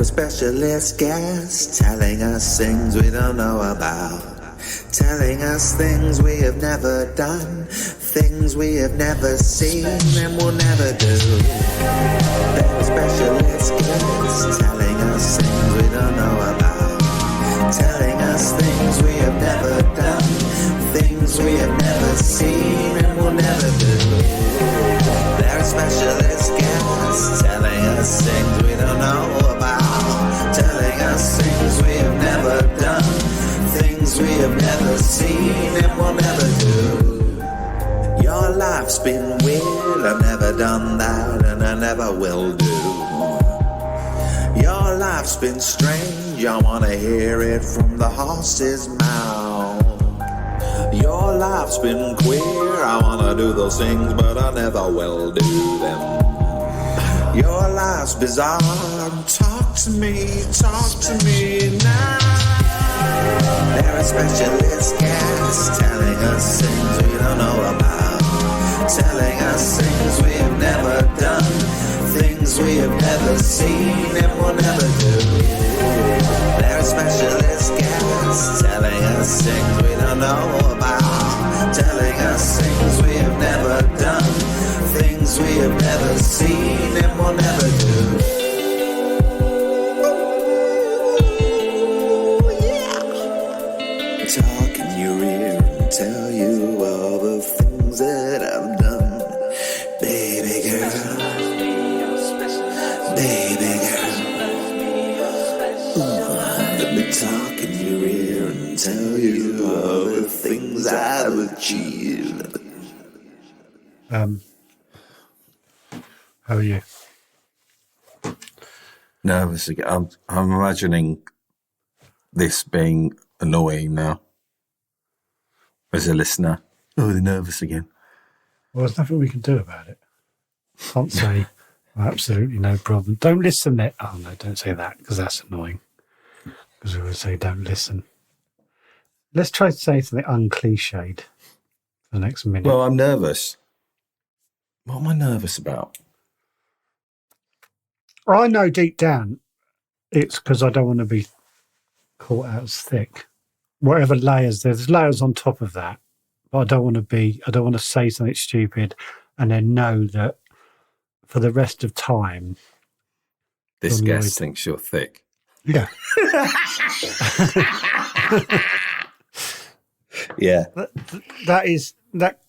a specialist guest telling us things we don't know about. Telling us things we have never done, things we have never seen and will never do. They're a specialist guest telling us things we don't know about. Telling us things we have never done, things we have never seen and will never do. They're a specialist guest telling us things we don't know about. Telling us things we have never done, things we have never seen and will never do. Your life's been weird, I've never done that and I never will do. Your life's been strange, I wanna hear it from the horse's mouth. Your life's been queer, I wanna do those things but I never will do them. Your life's bizarre, talk to me now. They're a specialist guest telling us things we don't know about. Telling us things we have never done, things we have never seen and will never do. They're a specialist guest telling us things we don't know about. Telling us things we have never done, things we have never seen and will never do. Talk in your ear and tell you all the things that I've done. Baby girl, baby girl. Let me talk in your ear and tell you all the things I've achieved. How are you? Nervous again. I'm imagining this being annoying now as a listener. Oh, they're nervous again. Well, there's nothing we can do about it. Can't say absolutely no problem. Don't listen there. Oh no, don't say that because that's annoying. Because we would say don't listen. Let's try to say something uncliched for the next minute. Well, I'm nervous. What am I nervous about? I know deep down it's because I don't want to be caught out as thick. Whatever layers, there's layers on top of that. But I don't want to say something stupid and then know that for the rest of time. This guest thinks you're thick. Yeah. Yeah.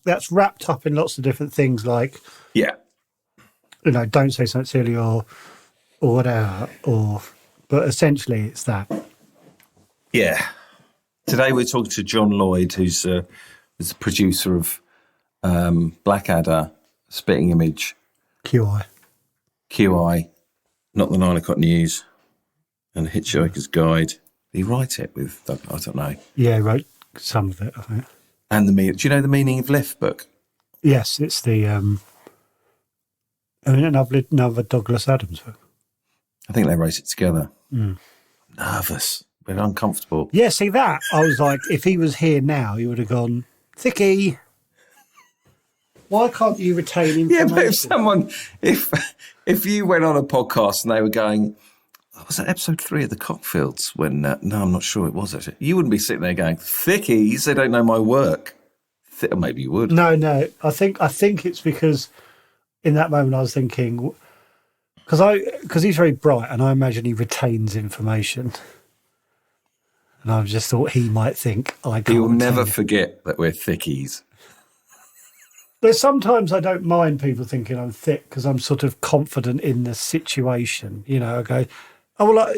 That's wrapped up in lots of different things like, yeah, don't say something silly or whatever, but essentially it's that. Yeah. Today we're talking to John Lloyd, who's the producer of Blackadder, Spitting Image, QI, not the 9 o'clock news, and Hitchhiker's Guide. Did he write it with? I don't know. Yeah, he wrote some of it, I think. And do you know the Meaning of Lift book? Yes, it's the another Douglas Adams book. I think they wrote it together. Mm. Nervous, but uncomfortable. Yeah, see that? I was like, if he was here now, he would have gone, Thickie, why can't you retain information? Yeah, but if you went on a podcast and they were going, was that episode 3 of the Cockfields? When no, I'm not sure it was actually. You wouldn't be sitting there going, thickies, they don't know my work. Or maybe you would. No. I think it's because in that moment I was thinking, because he's very bright and I imagine he retains information. And I just thought he might think I can't. He'll never forget that we're thickies. There's sometimes I don't mind people thinking I'm thick because I'm sort of confident in the situation. I go, oh, well,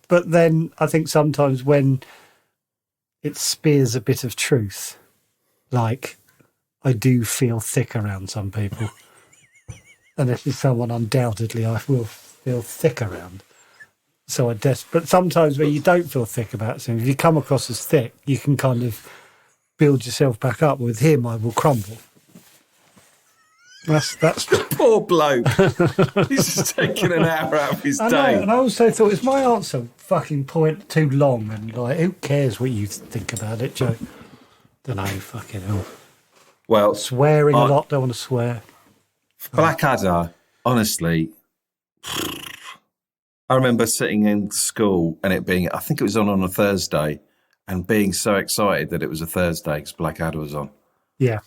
but then I think sometimes when it spears a bit of truth, like I do feel thick around some people. And this is someone undoubtedly I will feel thick around. So but sometimes when you don't feel thick about something, if you come across as thick, you can kind of build yourself back up. With him, I will crumble. That's poor bloke. He's just taking an hour out of his day. And I also thought, is my answer fucking point too long? And like, who cares what you think about it, Joe? Don't know, fucking hell. Well, swearing a lot, don't want to swear. Blackadder, honestly, I remember sitting in school and it being, I think it was on a Thursday, and being so excited that it was a Thursday because Blackadder was on. Yeah.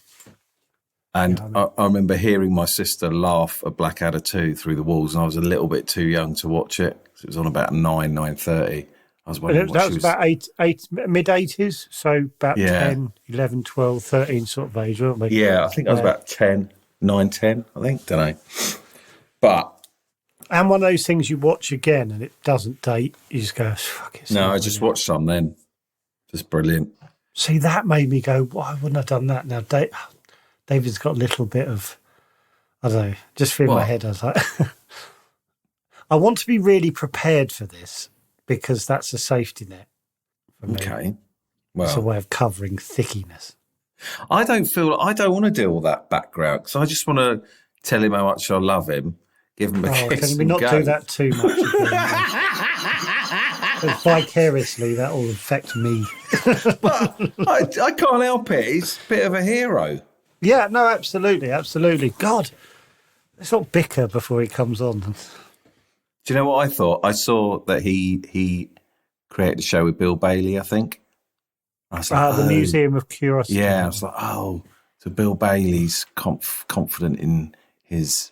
And Yeah, I remember hearing my sister laugh at Blackadder 2 through the walls, and I was a little bit too young to watch it. It was on about 9:30. I was wondering that was about mid-80s, so about 10, 11, 12, 13 sort of age, weren't we? Yeah, I think I was about 10, 9, 10, I think, don't know. But... And one of those things you watch again and it doesn't date, you just go, fuck it. No, I just watched some then. Just brilliant. See, that made me go, why wouldn't I have done that? Now, David's got a little bit of, I don't know, just through my head. I was like, I want to be really prepared for this because that's a safety net for me. Okay. Well, it's a way of covering thickiness. I don't want to do all that background because I just want to tell him how much I love him, give him a kiss. Can we not do that too much? Because vicariously, that will affect me. But I can't help it. He's a bit of a hero. Yeah, no, absolutely, absolutely. God, let's not bicker before he comes on. Do you know what I thought? I saw that he created a show with Bill Bailey, I think. I was like, the Museum of Curiosity. Yeah, I was like, so Bill Bailey's confident in his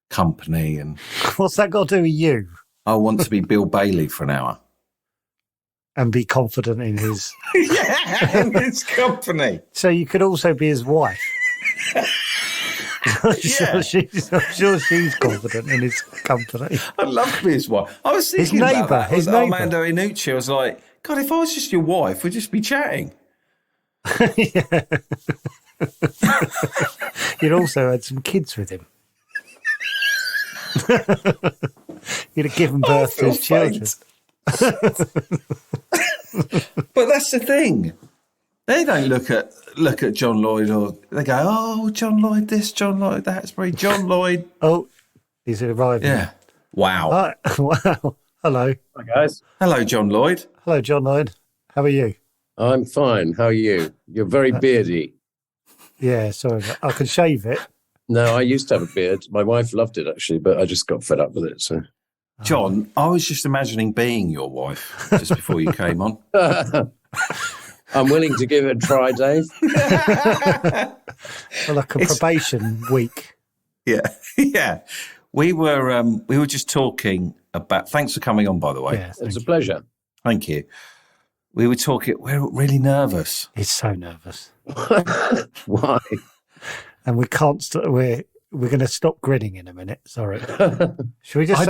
company. And what's that got to do with you? I want to be Bill Bailey for an hour. And be confident in his... in his company. So you could also be his wife. I'm sure she's confident in his company. I'd love to be his wife. I was thinking about that. His neighbour. Armando Iannucci. I was like, God, if I was just your wife, we'd just be chatting. You'd also had some kids with him. You'd have given birth to his children. But that's the thing. They don't look at John Lloyd, or they go, oh, John Lloyd this, John Lloyd that. It's very John Lloyd. Oh, he's arriving. Yeah. Wow. Hi. Wow. Hello. Hi, guys. Hello, John Lloyd. Hello, John Lloyd. How are you? I'm fine. How are you? You're very beardy. Yeah, sorry. I could shave it. No, I used to have a beard. My wife loved it, actually, but I just got fed up with it. So, John, I was just imagining being your wife just before you came on. I'm willing to give it a try, Dave. Well, like a probation week. Yeah, yeah. We were just talking about. Thanks for coming on, by the way. Yeah, It's a pleasure. Thank you. We were talking. We're really nervous. He's so nervous. Why? And we can't. We're going to stop grinning in a minute. Sorry. Should we just?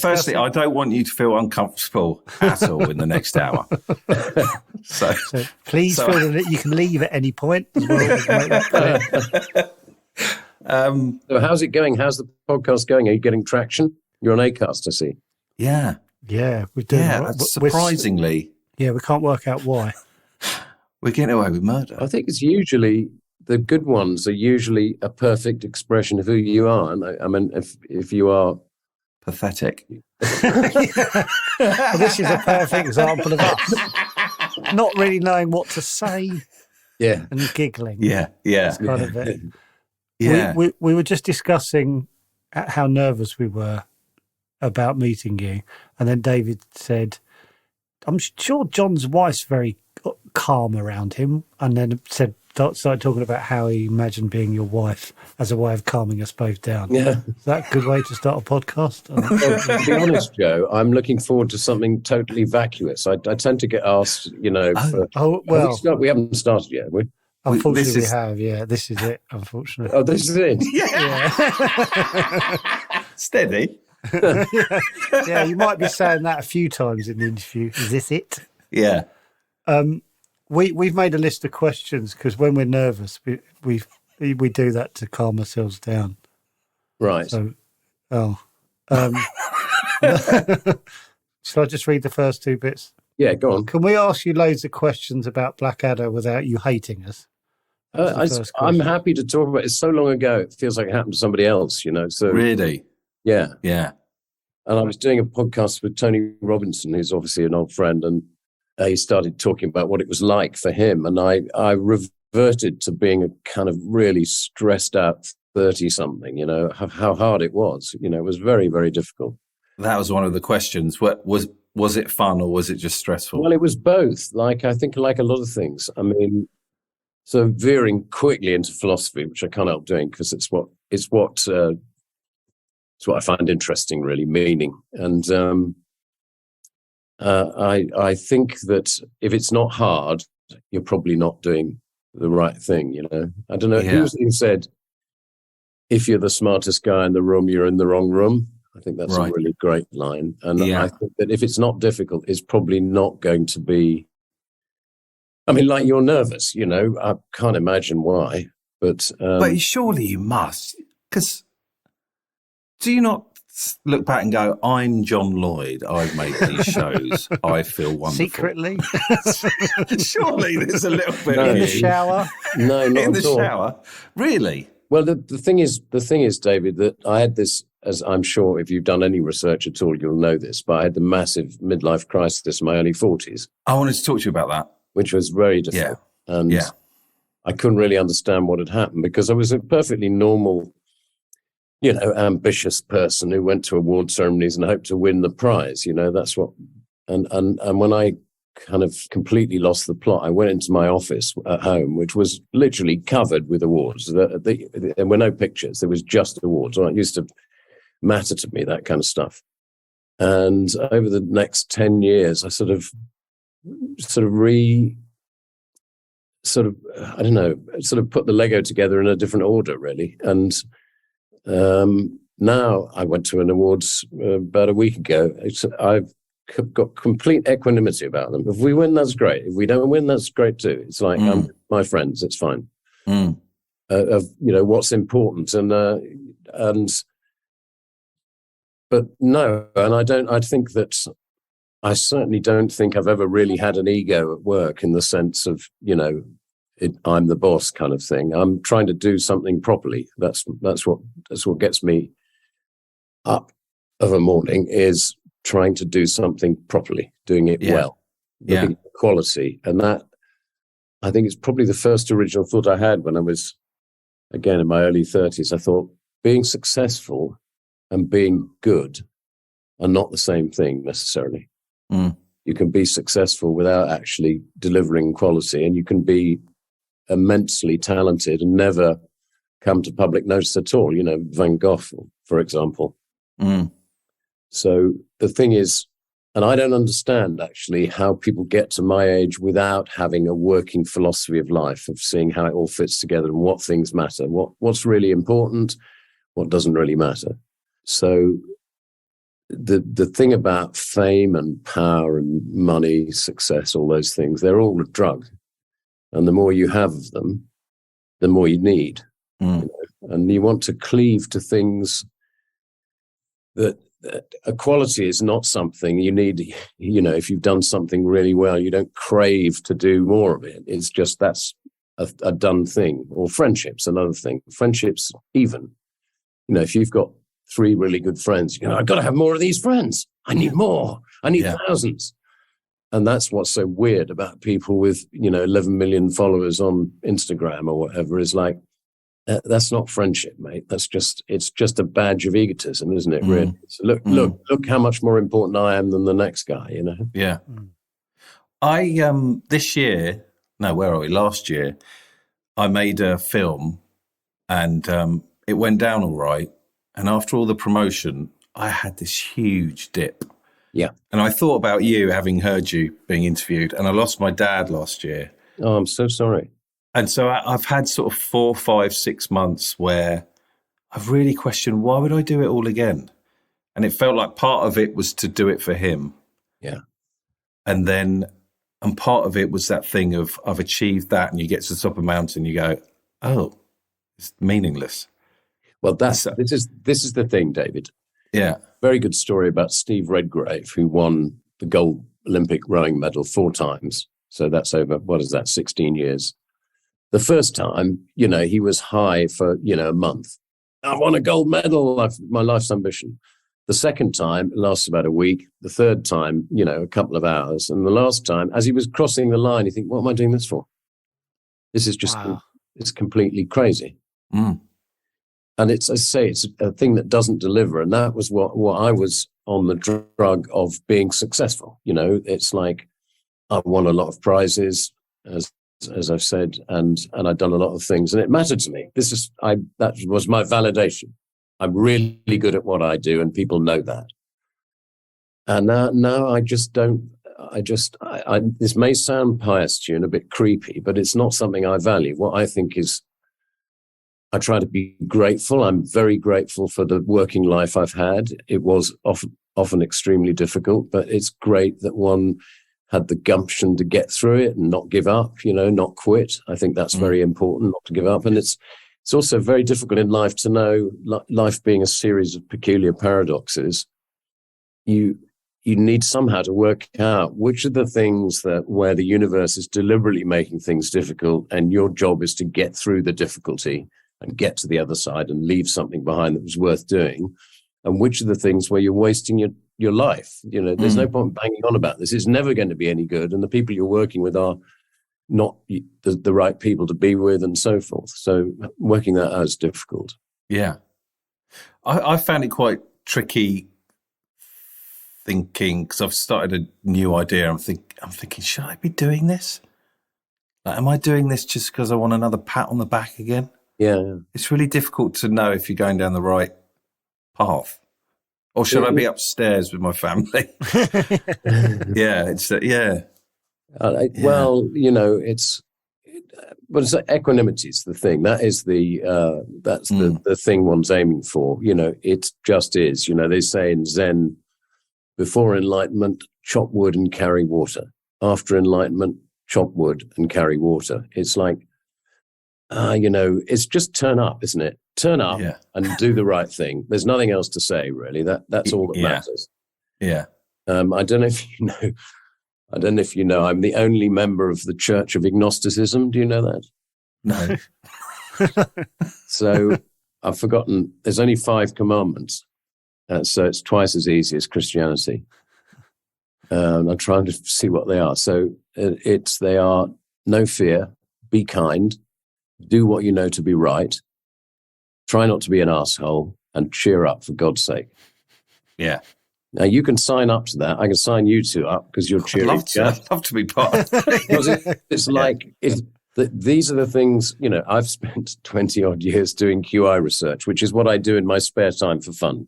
Firstly, I don't want you to feel uncomfortable at all in the next hour. So please feel that you can leave at any point. As well. So how's it going? How's the podcast going? Are you getting traction? You're on Acast, I see. Yeah, we're doing. Yeah, surprisingly. Yeah, we can't work out why. We're getting away with murder. I think it's usually the good ones are usually a perfect expression of who you are. And I mean, if you are pathetic, well, this is a perfect example of us not really knowing what to say. Yeah, and giggling. Yeah, That's kind of it. Yeah, we were just discussing how nervous we were about meeting you, and then David said, I'm sure John's wife's very calm around him, and then started talking about how he imagined being your wife as a way of calming us both down. Yeah. Is that a good way to start a podcast? Well, to be honest, Joe, I'm looking forward to something totally vacuous. I tend to get asked, we haven't started yet, have we? Unfortunately, we have. Yeah, this is it, unfortunately. Oh, this is it? Yeah. Steady. Yeah, you might be saying that a few times in the interview. Is this it? Yeah. We've made a list of questions because when we're nervous, we do that to calm ourselves down. Right. So, shall I just read the first two bits? Yeah, go on. Can we ask you loads of questions about Blackadder without you hating us? I'm happy to talk about it. It's so long ago, it feels like it happened to somebody else, So really, yeah. And I was doing a podcast with Tony Robinson, who's obviously an old friend, and he started talking about what it was like for him, and I reverted to being a kind of really stressed out 30-something. How hard it was. It was very, very difficult. That was one of the questions. What was it fun or was it just stressful? Well, it was both. I think like a lot of things. I mean, so veering quickly into philosophy, which I can't help doing because it's what I find interesting, really, meaning. And I think that if it's not hard, you're probably not doing the right thing. I don't know who said, if you're the smartest guy in the room, you're in the wrong room. I think that's a really great line. And I think that if it's not difficult, it's probably not going to be. I mean, like, you're nervous, I can't imagine why. But surely you must. Because do you not look back and go, I'm John Lloyd, I've made these shows, I feel wonderful. Secretly? Surely there's a little bit in the shower? No, not in the at all. shower? Really? Well, the thing is, David, that I had this, as I'm sure if you've done any research at all, you'll know this, but I had the massive midlife crisis in my early 40s. I wanted to talk to you about that. Which was very difficult. Yeah. And I couldn't really understand what had happened because I was a perfectly normal, ambitious person who went to award ceremonies and hoped to win the prize. That's what, and when I kind of completely lost the plot, I went into my office at home, which was literally covered with awards. There were no pictures. There was just awards. Well, it used to matter to me, that kind of stuff. And over the next 10 years, I sort of put the Lego together in a different order, really. And now I went to an awards about a week ago. I've got complete equanimity about them. If we win, that's great. If we don't win, that's great too. It's like, I'm with my friends, it's fine. What's important. But no, and I think that I certainly don't think I've ever really had an ego at work in the sense of, I'm the boss kind of thing. I'm trying to do something properly. That's what gets me up of a morning, is trying to do something properly, doing it well, looking at quality. And that, I think, is probably the first original thought I had when I was, again, in my early 30s. I thought being successful and being good are not the same thing necessarily. You can be successful without actually delivering quality, and you can be immensely talented and never come to public notice at all. Van Gogh, for example. So the thing is, and I don't understand actually how people get to my age without having a working philosophy of life, of seeing how it all fits together and what things matter, what's really important, what doesn't really matter. So the thing about fame and power and money, success, all those things, they're all a drug. And the more you have of them, the more you need. And you want to cleave to things that equality is not something you need. If you've done something really well, you don't crave to do more of it. It's just that's a done thing. Or friendship's another thing. Friendships, even, if you've got 3 really good friends, I've got to have more of these friends. I need more. I need thousands. And that's what's so weird about people with, 11 million followers on Instagram or whatever, is like, that's not friendship, mate. It's just a badge of egotism, isn't it? Really? So look how much more important I am than the next guy, Yeah. I, this year, no, where are we? Last year, I made a film and it went down all right. And after all the promotion, I had this huge dip. Yeah. And I thought about you, having heard you being interviewed, and I lost my dad last year. Oh, I'm so sorry. And so I've had sort of 4, 5, 6 months where I've really questioned, why would I do it all again? And it felt like part of it was to do it for him. Yeah. And part of it was that thing of, I've achieved that, and you get to the top of a mountain, you go, oh, it's meaningless. Well, this is the thing, David. Yeah. Very good story about Steve Redgrave, who won the gold Olympic rowing medal 4 times. So that's over, 16 years. The first time, he was high for, a month. I won a gold medal, my life's ambition. The second time, it lasts about a week. The third time, a couple of hours. And the last time, as he was crossing the line, you think, what am I doing this for? This is just, it's completely crazy. And it's, as I say, it's a thing that doesn't deliver. And that was what I was on the drug of being successful. You know, it's like I won a lot of prizes, as I've said, and I've done a lot of things, and it mattered to me. That was my validation. I'm really good at what I do, and people know that. And now I just don't. This may sound pious to you and a bit creepy, but it's not something I value. What I think is, I try to be grateful. I'm very grateful for the working life I've had. It was often extremely difficult, but it's great that one had the gumption to get through it and not give up, you know, not quit. I think that's very important, not to give up. And it's also very difficult in life to know, life being a series of peculiar paradoxes, you need somehow to work out which are the things where the universe is deliberately making things difficult, and your job is to get through the difficulty and get to the other side and leave something behind that was worth doing. And which are the things where you're wasting your life? You know, there's no point banging on about this. It's never going to be any good. And the people you're working with are not the right people to be with, and so forth. So working that out is difficult. Yeah. I found it quite tricky thinking, because I've started a new idea. I'm thinking, should I be doing this? Like, am I doing this just because I want another pat on the back again? Yeah. It's really difficult to know if you're going down the right path. Or should I be upstairs with my family? Yeah. Well, you know, but it's equanimity is the thing. That is the thing one's aiming for. You know, it just is. You know, they say in Zen, before enlightenment, chop wood and carry water. After enlightenment, chop wood and carry water. It's like, you know, it's just turn up, isn't it? Turn up and do the right thing. There's nothing else to say, really. That's all that matters. Yeah. I don't know if you know, I'm the only member of the Church of Agnosticism. Do you know that? No. So I've forgotten. There's only 5 commandments. So it's twice as easy as Christianity. I'm trying to see what they are. So they are no fear, be kind, do what you know to be right, try not to be an arsehole, and cheer up, for God's sake. Yeah. Now, you can sign up to that. I can sign you two up because you're cheering. I'd love to be part of it. It's like, these are the things, you know, I've spent 20 odd years doing QI research, which is what I do in my spare time for fun.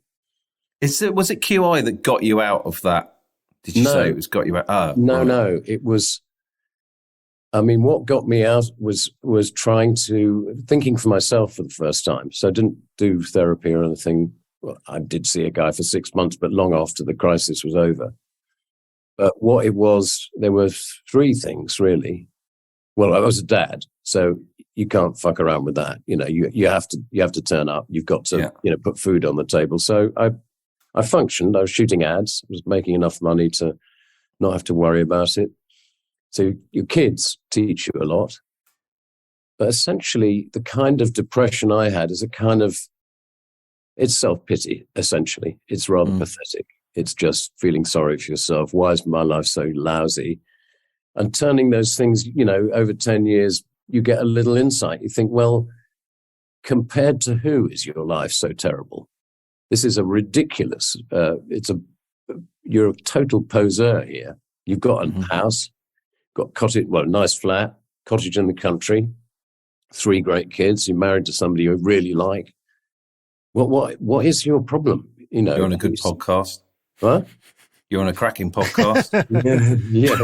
Was it QI that got you out of that? Did you say it was got you out? Oh, No, it was. I mean, what got me out was thinking for myself for the first time. So I didn't do therapy or anything. Well, I did see a guy for 6 months, but long after the crisis was over. But what it was, there were 3 things really. Well, I was a dad, so you can't fuck around with that. You know, you have to turn up. You've got to, you know, put food on the table. So I functioned. I was shooting ads. I was making enough money to not have to worry about it. So your kids teach you a lot. But essentially, the kind of depression I had is it's self-pity, essentially. It's rather pathetic. It's just feeling sorry for yourself. Why is my life so lousy? And turning those things, you know, over 10 years, you get a little insight. You think, well, compared to who is your life so terrible? This is a ridiculous, you're a total poseur here. You've got a house, got cottage, well, nice flat, cottage in the country, 3 great kids. You're married to somebody you really like. What is your problem? You know, you're on a good podcast. What? You're on a cracking podcast. Yeah.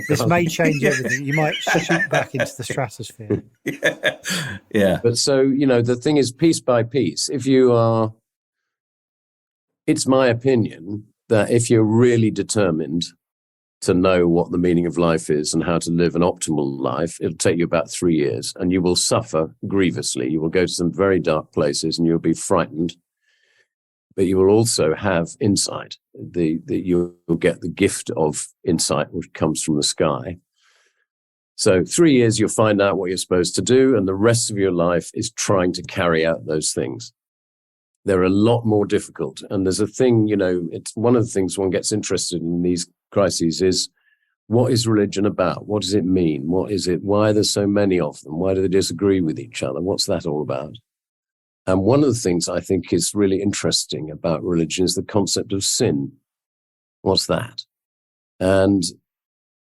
This may change everything. You might shoot back into the stratosphere. Yeah. But so, you know, the thing is, piece by piece, it's my opinion that if you're really determined to know what the meaning of life is and how to live an optimal life, it'll take you about 3 years, and you will suffer grievously. You will go to some very dark places and you'll be frightened, but you will also have insight. You'll get the gift of insight, which comes from the sky. So 3 years, you'll find out what you're supposed to do, and the rest of your life is trying to carry out those things. They're a lot more difficult. And there's a thing, you know, it's one of the things one gets interested in these crises is, what is religion about? What does it mean? What is it? Why are there so many of them? Why do they disagree with each other? What's that all about? And one of the things I think is really interesting about religion is the concept of sin. What's that? And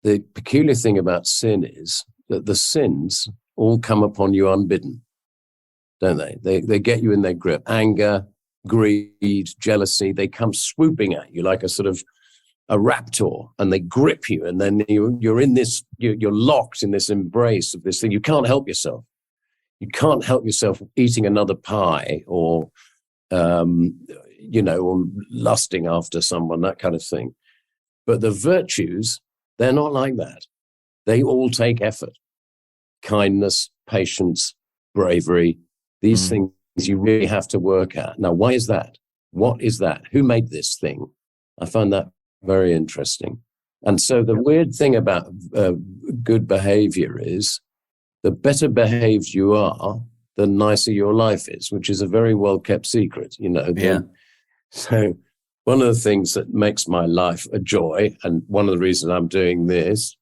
the peculiar thing about sin is that the sins all come upon you unbidden, don't they? They get you in their grip. Anger, greed, jealousy, they come swooping at you like a sort of a raptor, and they grip you, and then you're in this, you're locked in this embrace of this thing. You can't help yourself. You can't help yourself eating another pie or, or lusting after someone, that kind of thing. But the virtues, they're not like that. They all take effort. Kindness, patience, bravery, these things you really have to work at. Now, why is that? What is that? Who made this thing? I find that very interesting. And so the weird thing about good behavior is the better behaved you are, the nicer your life is, which is a very well-kept secret, Yeah. So one of the things that makes my life a joy, and one of the reasons I'm doing this,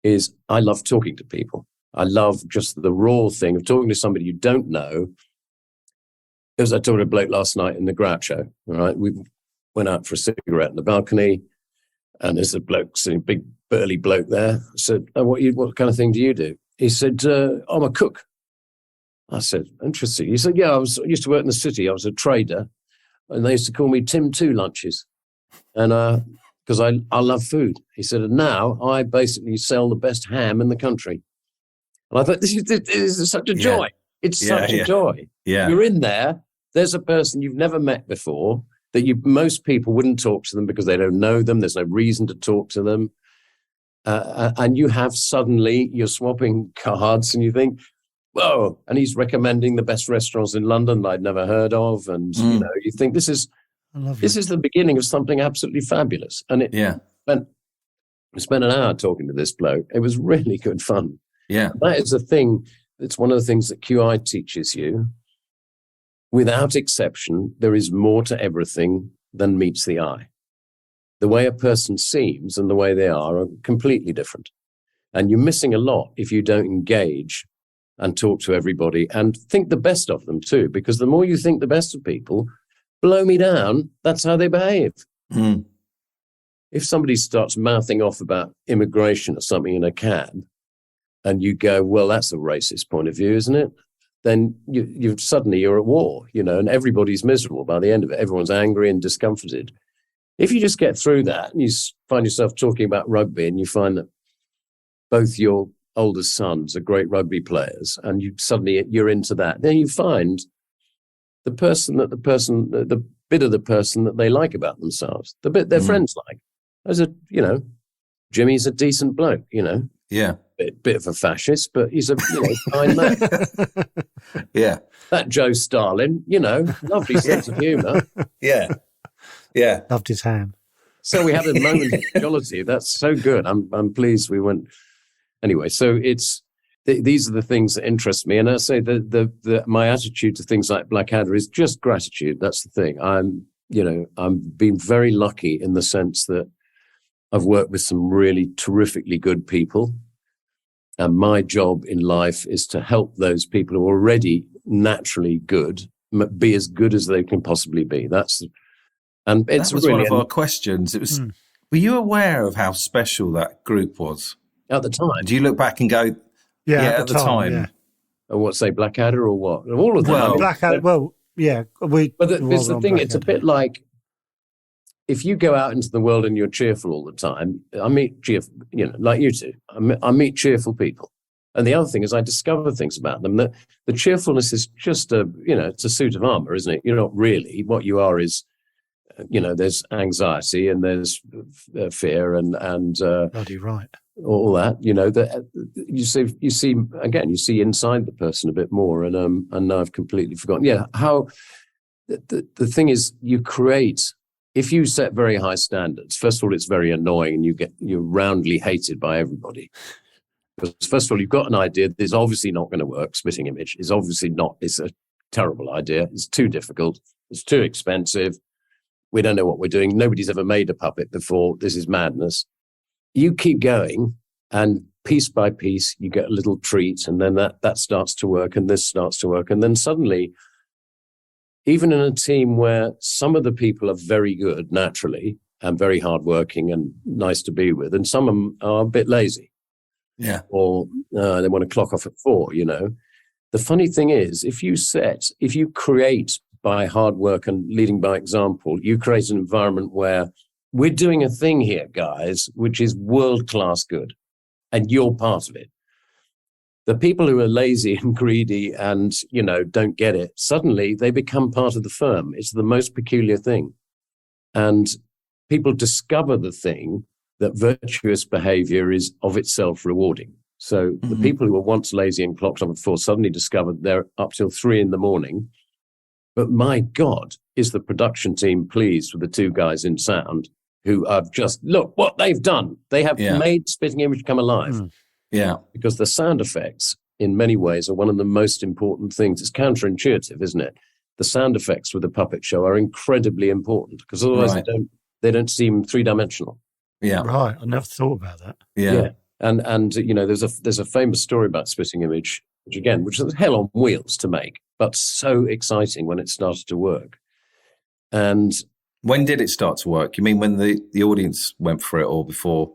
is I love talking to people. I love just the raw thing of talking to somebody you don't know. As I talked to a bloke last night in the Groucho, all right? We went out for a cigarette in the balcony, and there's a bloke, sitting, big burly bloke there. I said, what kind of thing do you do? He said, I'm a cook. I said, interesting. He said, yeah, I used to work in the city. I was a trader, and they used to call me Tim Two Lunches, and because I love food. He said, and now I basically sell the best ham in the country. And I thought, this is such a joy. It's such a joy. Yeah. You're in there. There's a person you've never met before that most people wouldn't talk to them because they don't know them. There's no reason to talk to them. And you have suddenly, you're swapping cards and you think, whoa, and he's recommending the best restaurants in London that I'd never heard of. And, you think this is the beginning of something absolutely fabulous. And we spent an hour talking to this bloke. It was really good fun. Yeah. That is the thing. It's one of the things that QI teaches you. Without exception, there is more to everything than meets the eye. The way a person seems and the way they are completely different. And you're missing a lot if you don't engage and talk to everybody and think the best of them too, because the more you think the best of people, blow me down, that's how they behave. Mm. If somebody starts mouthing off about immigration or something in a cab, and you go, well, that's a racist point of view, isn't it? Then you're suddenly at war, and everybody's miserable by the end of it. Everyone's angry and discomforted. If you just get through that and you find yourself talking about rugby and you find that both your oldest sons are great rugby players and you're into that, then you find the bit of the person that they like about themselves, the bit their friends like. Jimmy's a decent bloke, Yeah. Bit of a fascist, but he's a kind man. Yeah. That Joe Stalin, lovely sense of humour. Yeah. Yeah. Loved his ham. So we had a moment of equality. That's so good. I'm pleased we went. Anyway, so these are the things that interest me, and I say my attitude to things like Blackadder is just gratitude. That's the thing. I'm been very lucky in the sense that I've worked with some really terrifically good people. And my job in life is to help those people who are already naturally good be as good as they can possibly be. That was really, one of our questions. It was, were you aware of how special that group was? At the time. Do you look back and go, at the time? Yeah. Or what, say Blackadder or what? All of them. Well, Blackadder, But it's the thing, it's a bit like, if you go out into the world and you're cheerful all the time, I meet cheerful, like you two, I meet cheerful people. And the other thing is I discover things about them that the cheerfulness is just it's a suit of armor, isn't it? You're not really. What you are is, there's anxiety and there's fear and bloody right. All that, that you see inside the person a bit more. And now I've completely forgotten. Yeah. How the thing is you create. If you set very high standards, first of all, it's very annoying and you're roundly hated by everybody. Because first of all, you've got an idea that is obviously not going to work. Spitting image is obviously not. It's a terrible idea. It's too difficult. It's too expensive. We don't know what we're doing. Nobody's ever made a puppet before. This is madness. You keep going and piece by piece, you get a little treat and then that starts to work and this starts to work. And then suddenly even in a team where some of the people are very good naturally and very hardworking and nice to be with, and some of them are a bit lazy. Yeah. Or they want to clock off at 4, you know. The funny thing is, if you create by hard work and leading by example, you create an environment where we're doing a thing here, guys, which is world-class good, and you're part of it. The people who are lazy and greedy and, you know, don't get it, suddenly they become part of the firm. It's the most peculiar thing. And people discover the thing that virtuous behavior is of itself rewarding. So the people who were once lazy and clocked off at 4 suddenly discovered they're up till 3 a.m. But my God, is the production team pleased with the 2 guys in sound who have just, look what they've done. They have made Spitting Image come alive. Yeah. Because the sound effects, in many ways, are one of the most important things. It's counterintuitive, isn't it? The sound effects with the puppet show are incredibly important because otherwise they don't seem 3-dimensional. Yeah. Right. I never thought about that. Yeah. And you know, there's a famous story about Spitting Image, which was hell on wheels to make, but so exciting when it started to work. And when did it start to work? You mean when the audience went for it or before?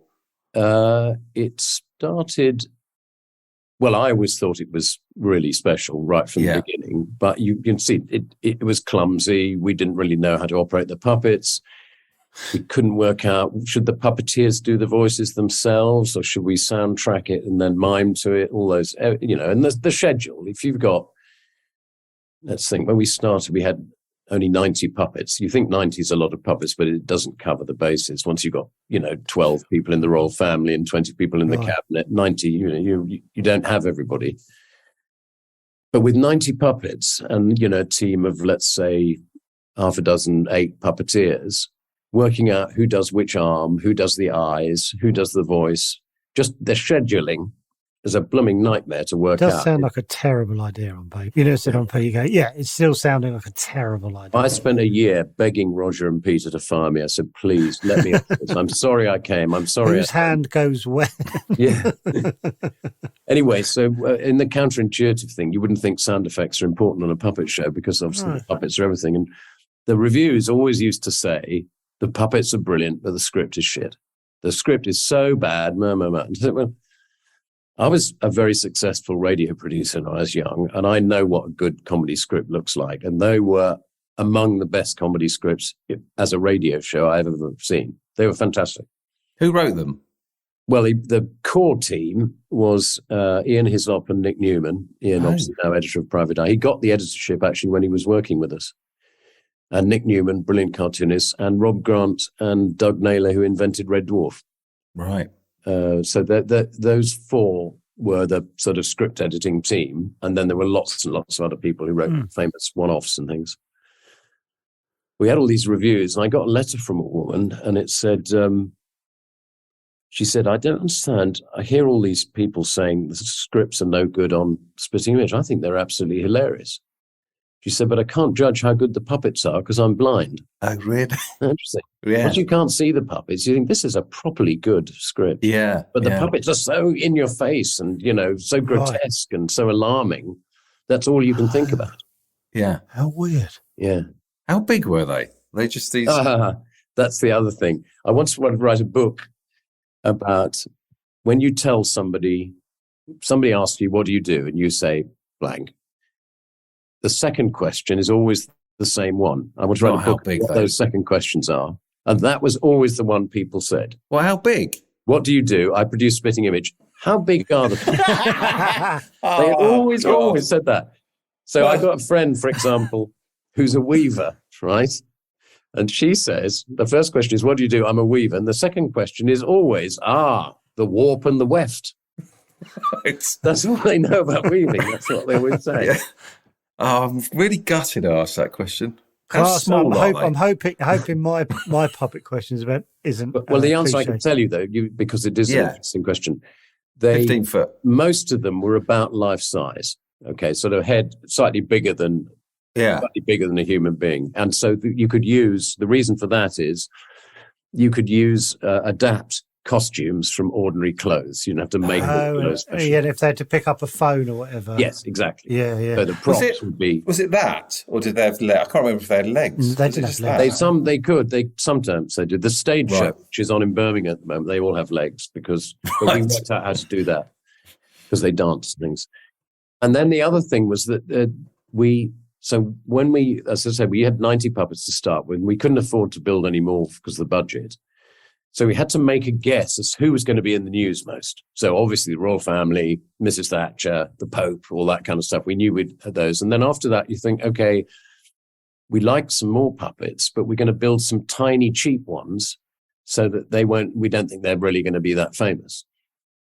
It started. Well, I always thought it was really special right from the beginning, but you can see it was clumsy. We didn't really know how to operate the puppets. We couldn't work out, should the puppeteers do the voices themselves or should we soundtrack it and then mime to it? All those, you know, and the schedule. If you've got, let's think, when we started, we had only 90 puppets. You think 90 is a lot of puppets, but it doesn't cover the bases. Once you've got, you know, 12 people in the royal family and 20 people in the cabinet, 90, you know, you don't have everybody. But with 90 puppets and, you know, a team of, let's say, 6, 8 puppeteers, working out who does which arm, who does the eyes, who does the voice, just the scheduling is a blooming nightmare to work out. It does sound like a terrible idea on paper. You know, sit on paper, you go, yeah, it's still sounding like a terrible idea. I spent a year begging Roger and Peter to fire me. I said, please, let me. I'm sorry I came. I'm sorry. Whose hand goes where? Yeah. Anyway, so in the counterintuitive thing, you wouldn't think sound effects are important on a puppet show because obviously the puppets are everything. And the reviews always used to say, the puppets are brilliant, but the script is shit. The script is so bad. Well, I was a very successful radio producer when I was young, and I know what a good comedy script looks like. And they were among the best comedy scripts as a radio show I've ever seen. They were fantastic. Who wrote them? Well, the core team was Ian Hislop and Nick Newman. Ian, obviously now editor of Private Eye. He got the editorship actually when he was working with us. And Nick Newman, brilliant cartoonist, and Rob Grant and Doug Naylor, who invented Red Dwarf. Right. So those 4 were the sort of script editing team. And then there were lots and lots of other people who wrote famous one-offs and things. We had all these reviews, and I got a letter from a woman, and it said, she said, I don't understand. I hear all these people saying the scripts are no good on Spitting Image. I think they're absolutely hilarious. She said, but I can't judge how good the puppets are because I'm blind. Oh, really? Interesting. Yeah. Once you can't see the puppets, you think this is a properly good script. Yeah. But the puppets are so in your face and, you know, so grotesque and so alarming. That's all you can think about. Yeah. How weird. Yeah. How big were they? They just these... That's the other thing. I once wanted to write a book about when you tell somebody asks you, what do you do? And you say blank. The second question is always the same one. I want to write a book what those second questions are. And that was always the one people said. Well, how big? What do you do? I produce Spitting Image. How big are the They always said that. So I got a friend, for example, who's a weaver, right? And she says, the first question is, what do you do? I'm a weaver. And the second question is always, the warp and the weft. That's all they know about weaving. That's what they always say. Yeah. I'm really gutted to ask that question. How small are they? I'm hoping my puppet question isn't. Well, the answer I can tell you, though, because it is an interesting question. 15 foot. Most of them were about life size. Okay, sort of head slightly bigger than a human being. And so you could use, the reason for that is you could use adapt costumes from ordinary clothes. You didn't have to make those special. Yeah, if they had to pick up a phone or whatever. Yes, exactly. Yeah, yeah. So the props would be. Was it that, or did they have legs? I can't remember if they had legs. They Was didn't it have just legs. that? Sometimes they did. The stage show, Right. which is on in Birmingham at the moment, they all have legs because but we worked out how to do that because they dance and things. And then the other thing was that when we, as I said, we had 90 puppets to start with. We couldn't afford to build any more because of the budget. So we had to make a guess as who was going to be in the news most. So obviously the royal family, Mrs. Thatcher, the Pope, all that kind of stuff. We knew we'd had those. And then after that, you think, okay, we like some more puppets, but we're going to build some tiny, cheap ones so that we don't think they're really going to be that famous.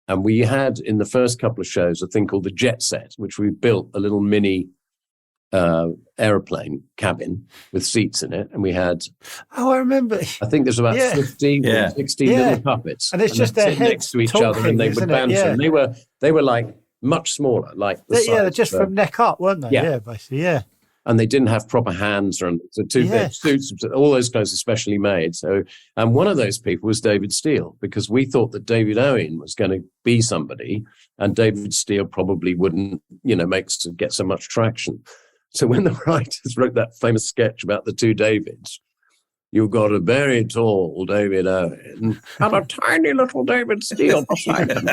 And we had in the first couple of shows a thing called the jet set, which we built a little mini aeroplane cabin with seats in it, and we had I remember. I think there's about 15 or 16 little puppets, and it's just their sit heads next to each other, and they would banter. And they were like much smaller, like they're just from neck up, weren't they? Yeah, basically, yeah. And they didn't have proper hands or so suits, all those clothes are specially made. So, and one of those people was David Steele, because we thought that David Owen was going to be somebody, and David Steele probably wouldn't, get so much traction. So when the writers wrote that famous sketch about the two Davids, you've got a very tall David Owen and a tiny little David Steele beside him.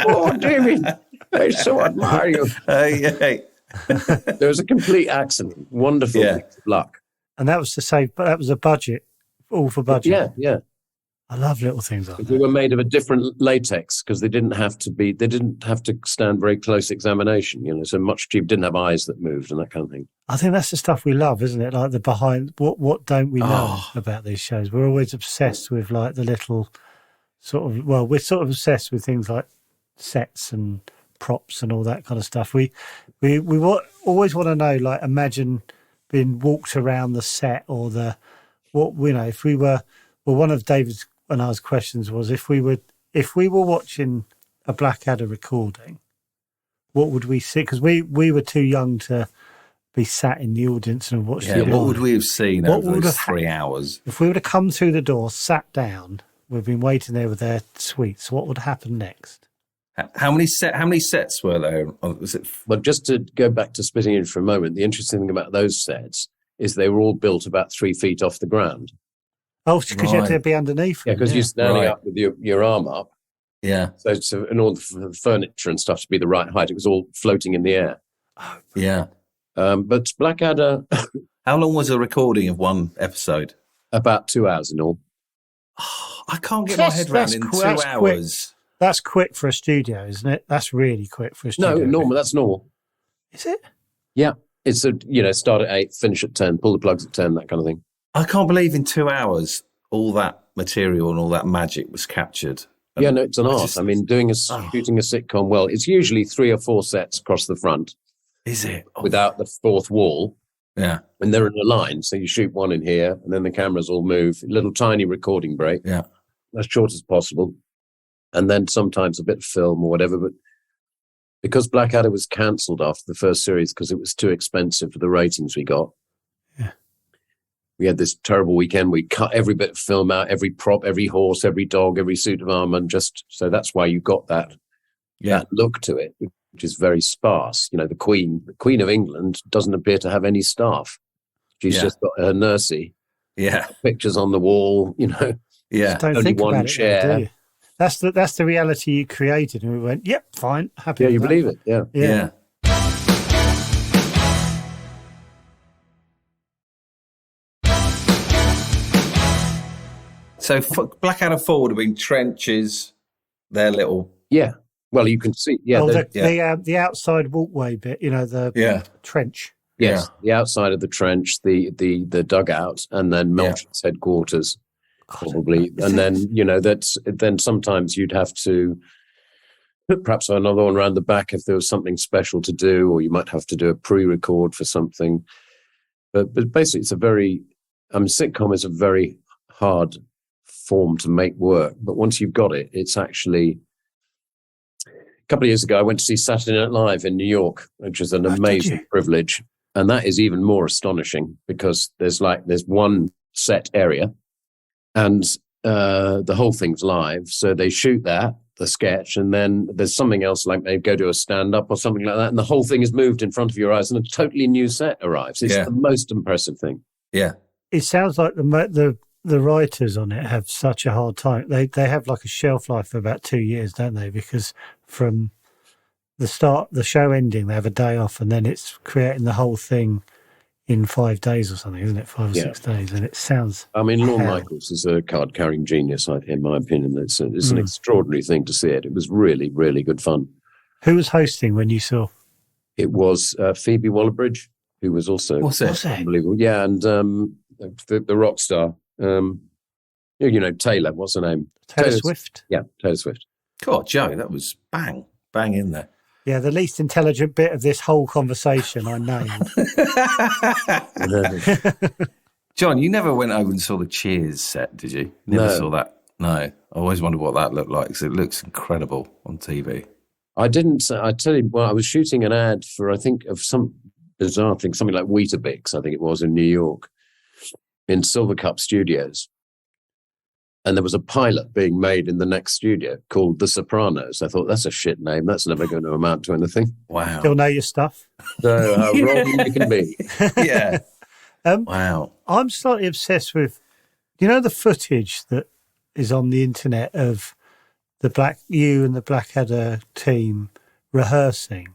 Oh, David, I so admire you. There was a complete accident. Wonderful luck. And that was to say, but that was a budget, all for budget. Yeah. I love little things like that. They were made of a different latex because they didn't have to stand very close examination, so much cheap, didn't have eyes that moved and that kind of thing. I think that's the stuff we love, isn't it? Like the behind, what don't we know about these shows? We're always obsessed with like the little we're sort of obsessed with things like sets and props and all that kind of stuff. We always want to know, like, imagine being walked around the set or if we were, one of David's and our questions was if we were watching a Blackadder recording, what would we see? Because we were too young to be sat in the audience and watch it. What would we have seen over those 3 hours? If we would have come through the door, sat down, we've been waiting there with their sweets, what would happen next? How many sets were there? Was it? Well, just to go back to Spitting Image for a moment, the interesting thing about those sets is they were all built about 3 feet off the ground. Oh, because you had to be underneath. Yeah, because you're standing up with your arm up. Yeah. So in order for the furniture and stuff to be the right height, it was all floating in the air. Oh, yeah. But Blackadder... How long was a recording of one episode? About 2 hours in all. Oh, I can't get my head around in 2 hours. That's quick for a studio, isn't it? That's really quick for a studio. No, normal. That's normal. Is it? Yeah. It's start at 8, finish at 10, pull the plugs at 10, that kind of thing. I can't believe in 2 hours all that material and all that magic was captured. Yeah, no, it's an art. Shooting a sitcom, well, it's usually 3 or 4 sets across the front. Is it? Without the fourth wall. Yeah. And they're in a line, so you shoot one in here, and then the cameras all move. A little tiny recording break. Yeah. As short as possible. And then sometimes a bit of film or whatever. But because Blackadder was cancelled after the first series because it was too expensive for the ratings we got, we had this terrible weekend. We cut every bit of film out, every prop, every horse, every dog, every suit of armor, and so that's why you got that look to it, which is very sparse. The Queen of England doesn't appear to have any staff. She's just got her nursey. Yeah, pictures on the wall. Yeah, just don't only think one about chair. It, do you? That's the reality you created, and we went, yep, fine, happy. Yeah, with you that. believe it. Yeah. So Blackadder 4 would have been trenches, their little... Yeah. Well, you can see... Yeah, the outside walkway bit, the trench. Yes, the outside of the trench, the dugout, and then Melch's headquarters, probably. And then, then sometimes you'd have to put perhaps another one around the back if there was something special to do, or you might have to do a pre-record for something. But basically, it's sitcom is a very hard form to make work, but once you've got it, it's actually... A couple of years ago, I went to see Saturday Night Live in New York, which is an amazing privilege, and that is even more astonishing because there's one set area, and the whole thing's live. So they shoot the sketch, and then there's something else, like they go to a stand-up or something like that, and the whole thing is moved in front of your eyes, and a totally new set arrives. It's the most impressive thing. Yeah. It sounds like the writers on it have such a hard time. They have like a shelf life for about 2 years, don't they? Because from the start, the show ending, they have a day off, and then it's creating the whole thing in 5 days or something, isn't it? 5 or 6 days, and it sounds. I mean, Lorne Michaels is a card-carrying genius, in my opinion. It's an extraordinary thing to see it. It was really, really good fun. Who was hosting when you saw? It was Phoebe Waller-Bridge, who was also unbelievable. Yeah, and the rock star, Taylor. What's her name? Taylor Swift. Yeah, Taylor Swift. God, Joe, that was bang in there. Yeah, the least intelligent bit of this whole conversation I named. John, you never went over and saw the Cheers set, did you? Never saw that? No. I always wondered what that looked like, because it looks incredible on TV. I didn't. I tell you, I was shooting an ad for, I think, of some bizarre thing, something like Weetabix, I think it was, in New York, in Silvercup Studios. And there was a pilot being made in the next studio called The Sopranos. I thought, that's a shit name. That's never going to amount to anything. Wow. Still know your stuff. So how wrong you can be. Yeah. Wow. I'm slightly obsessed with, the footage that is on the internet of you and the Blackadder team rehearsing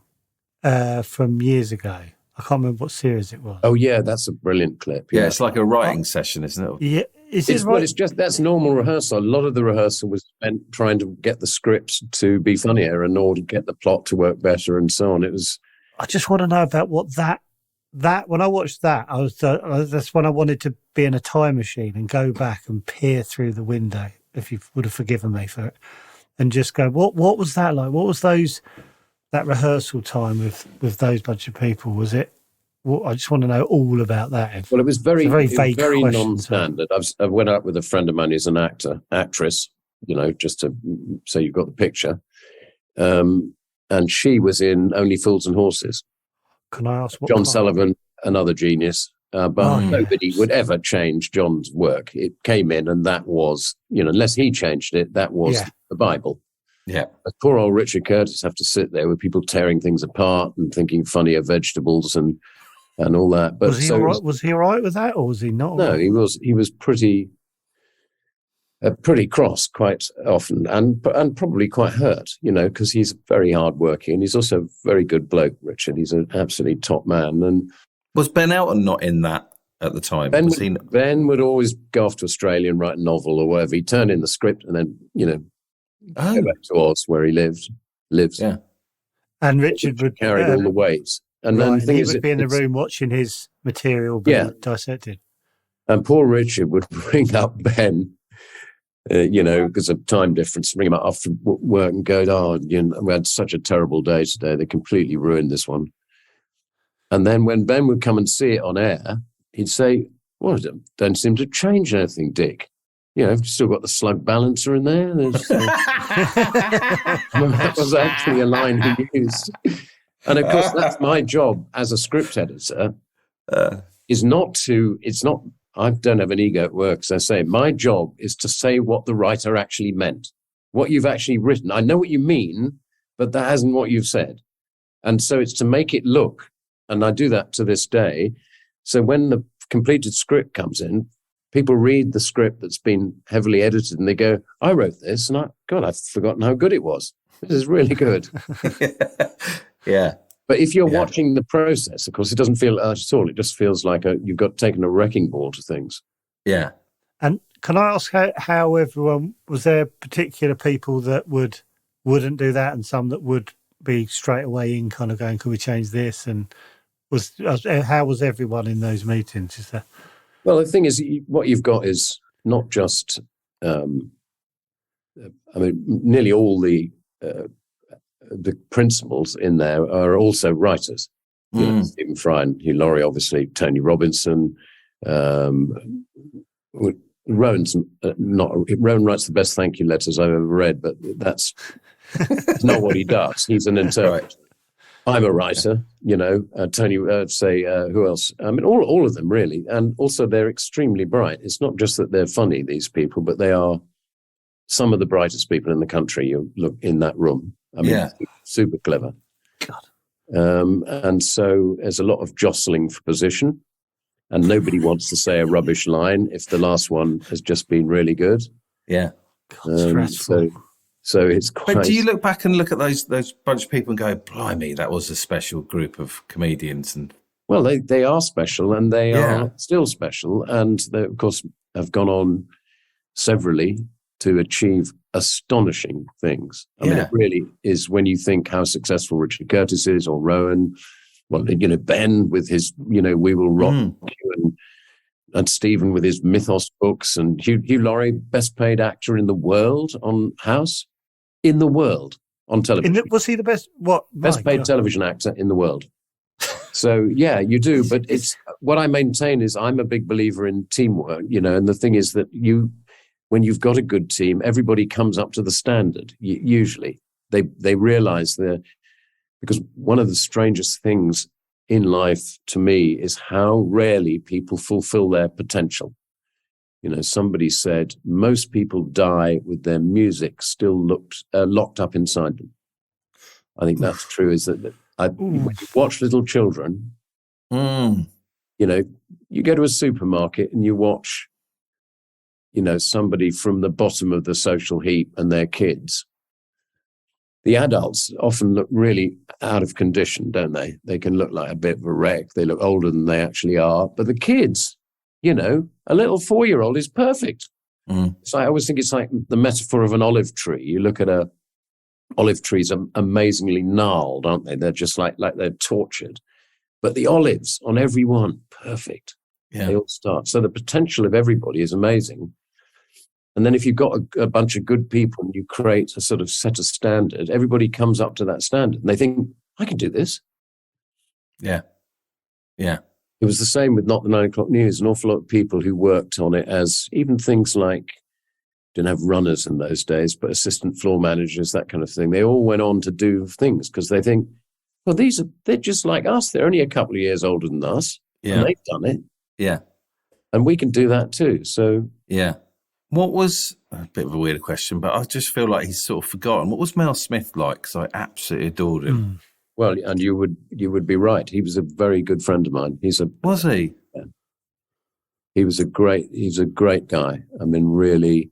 from years ago. I can't remember what series it was. Oh, yeah, that's a brilliant clip. Yeah, it's like a writing session, isn't it? Yeah. It's just, that's normal rehearsal. A lot of the rehearsal was spent trying to get the scripts to be funnier and or to get the plot to work better and so on. I just want to know about what that when I watched that, that's when I wanted to be in a time machine and go back and peer through the window, if you would have forgiven me for it, and just go, what was that like? What was that rehearsal time with those bunch of people? Was it? Well, I just want to know all about that. Well, it was very vague, very non-standard. I went out with a friend of mine who's an actress, just to say you've got the picture. And she was in Only Fools and Horses. Can I ask what John Sullivan, another genius, but nobody would ever change John's work. It came in, and that was, unless he changed it, that was the Bible. Yeah. But poor old Richard Curtis have to sit there with people tearing things apart and thinking funny of vegetables and all that. But was he all right with that, or was he not? No, he was pretty cross quite often, and probably quite hurt, because he's very hardworking, and he's also a very good bloke, Richard. He's an absolutely top man. And was Ben Elton not in that at the time? Ben would always go off to Australia and write a novel or whatever. He'd turn in the script and then, go back to Oz where he lives. Yeah. And Richard would carry all the weight. And then he would be in the room watching his material being dissected. And poor Richard would bring up Ben, because of time difference, bring him up after work and go, we had such a terrible day today. They completely ruined this one. And then when Ben would come and see it on air, he'd say, well, it don't seem to change anything, Dick. I've still got the slug balancer in there. That was actually a line he used. And of course, that's my job as a script editor, I don't have an ego at work, as I say. My job is to say what the writer actually meant, what you've actually written. I know what you mean, but that hasn't what you've said. And so it's to make it look, and I do that to this day. So when the completed script comes in, people read the script that's been heavily edited and they go, I wrote this, and I've forgotten how good it was. This is really good. Yeah. But if you're watching the process, of course, it doesn't feel at all. It just feels like you've got taken a wrecking ball to things. Yeah. And can I ask how everyone, was there particular people that wouldn't do that and some that would be straight away in kind of going, can we change this? And how was everyone in those meetings? Is that? Well, the thing is, what you've got is not just, nearly all the principals in there are also writers. Stephen Fry and Hugh Laurie, obviously, Tony Robinson. Rowan writes the best thank you letters I've ever read, but that's not what he does. He's an interpreter. Right. I'm a writer, Tony, who else? I mean, all of them really. And also they're extremely bright. It's not just that they're funny, these people, but they are some of the brightest people in the country. You look in that room. I mean, super clever. God. And so there's a lot of jostling for position, and nobody wants to say a rubbish line if the last one has just been really good. Yeah. God, stressful. So it's quite. But do you look back and look at those bunch of people and go, blimey, that was a special group of comedians? And well, they are special, and they are still special, and they, of course, have gone on severally to achieve astonishing things. I mean, it really is when you think how successful Richard Curtis is, or Rowan, well, Ben with his, We Will Rock You, and Stephen with his Mythos books, and Hugh Laurie, best paid actor in the world on House. In the world on television. Was he the best? What best paid television actor in the world? So yeah, you do. But it's what I maintain is I'm a big believer in teamwork. And the thing is that when you've got a good team, everybody comes up to the standard. Usually, they realize because one of the strangest things in life to me is how rarely people fulfill their potential. Somebody said most people die with their music still locked up inside them. I think that's true. Is that when you watch little children, you go to a supermarket and you watch, somebody from the bottom of the social heap and their kids. The adults often look really out of condition, don't they? They can look like a bit of a wreck. They look older than they actually are. But the kids, a little 4-year-old is perfect. So I always think it's like the metaphor of an olive tree. You look at olive trees are amazingly gnarled, aren't they? They're just like they're tortured. But the olives on every one, perfect. Yeah. They all start. So the potential of everybody is amazing. And then if you've got a bunch of good people and you create a sort of set a standard, everybody comes up to that standard and they think, I can do this. Yeah. Yeah. It was the same with Not the 9 O'Clock News. An awful lot of people who worked on it as even things like, didn't have runners in those days, but assistant floor managers, that kind of thing. They all went on to do things because they think, well, they're just like us. They're only a couple of years older than us. Yeah. And they've done it. Yeah. And we can do that too. So. Yeah. What was, a bit of a weird question, but I just feel like he's sort of forgotten. What was Mel Smith like? Because I absolutely adored him. Well, and you would be right. He was a very good friend of mine. Was he? Yeah. He's a great guy. I mean, really,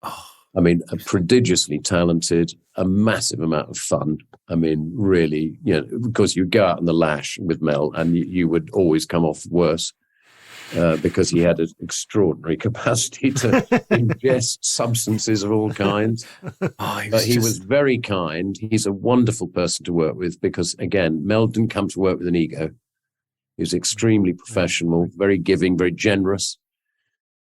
a prodigiously talented, a massive amount of fun. I mean, really, because you go out on the lash with Mel and you would always come off worse because he had an extraordinary capacity to ingest substances of all kinds. But he was very kind. He's a wonderful person to work with because, again, Mel didn't come to work with an ego. He was extremely professional, very giving, very generous,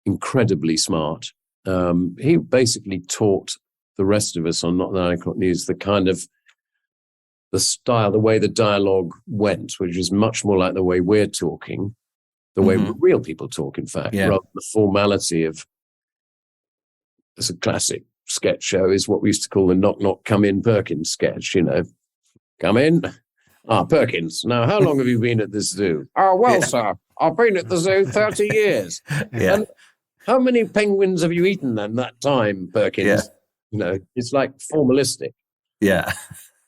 incredibly smart. He basically taught the rest of us on Not the 9 O'Clock News the kind of the style, the way the dialogue went, which is much more like the way we're talking, the way real people talk, in fact, rather than the formality of, it's a classic sketch show, is what we used to call the knock, knock, come in Perkins sketch, Come in. Perkins, now how long have you been at this zoo? Oh, well, sir, I've been at the zoo 30 years. Yeah. And how many penguins have you eaten in that time, Perkins? Yeah. It's like formalistic. Yeah.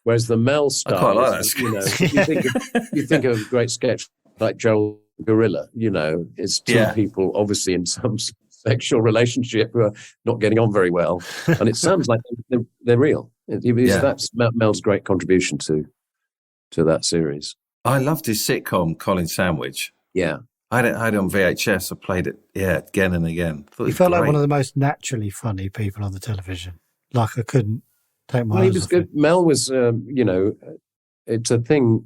Whereas the Mel style, I quite like that. you think of a great sketch like Joel Gorilla, it's two people obviously in some sexual relationship who are not getting on very well. And it sounds like they're real. That's Mel's great contribution to that series. I loved his sitcom, Colin Sandwich. Yeah. I had it on VHS. I played it, again and again. He felt like one of the most naturally funny people on the television. Like I couldn't take my eyes off him. He was good. Mel was, it's a thing,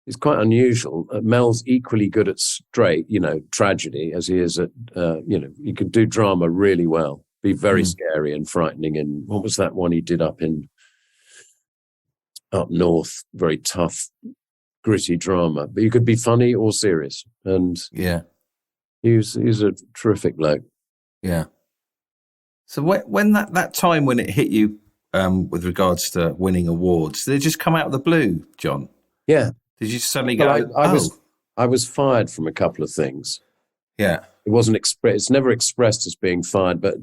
it's quite unusual. Mel's equally good at straight, tragedy, as he is at, he could do drama really well, be very scary and frightening. And what was that one he did up north? Very tough, gritty drama, but you could be funny or serious. And he's a terrific bloke. Yeah. So when that time when it hit you with regards to winning awards, did it just come out of the blue, John? Yeah. Did you suddenly go, Well, I was fired from a couple of things. Yeah. It wasn't it's never expressed as being fired, but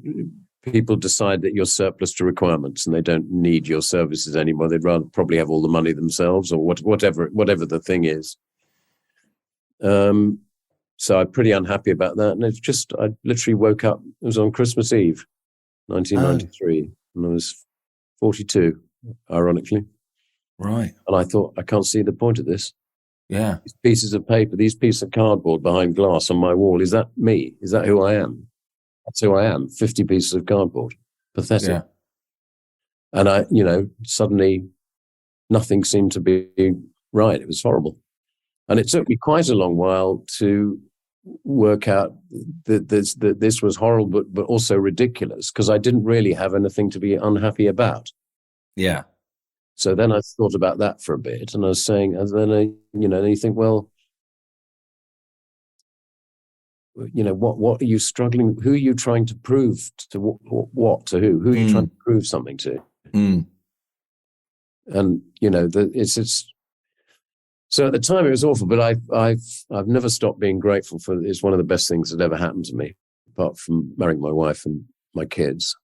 people decide that you're surplus to requirements and they don't need your services anymore. They'd rather probably have all the money themselves, or whatever the thing is. So I'm pretty unhappy about that. And I literally woke up. It was on Christmas Eve, 1993, and I was 42, ironically. Right. And I thought, I can't see the point of this. Yeah. These pieces of paper, these pieces of cardboard behind glass on my wall, is that me? Is that who I am? That's who I am. 50 pieces of cardboard. Pathetic. Yeah. And suddenly nothing seemed to be right. It was horrible. And it took me quite a long while to work out that this was horrible, but also ridiculous, because I didn't really have anything to be unhappy about. Yeah. So then I thought about that for a bit, and I was saying, and then then you think, well, what are you struggling? Who are you trying to prove to? What to who? Who are you trying to prove something to? Mm. And it's. So at the time it was awful, but I've never stopped being grateful for. It's one of the best things that ever happened to me, apart from marrying my wife and my kids.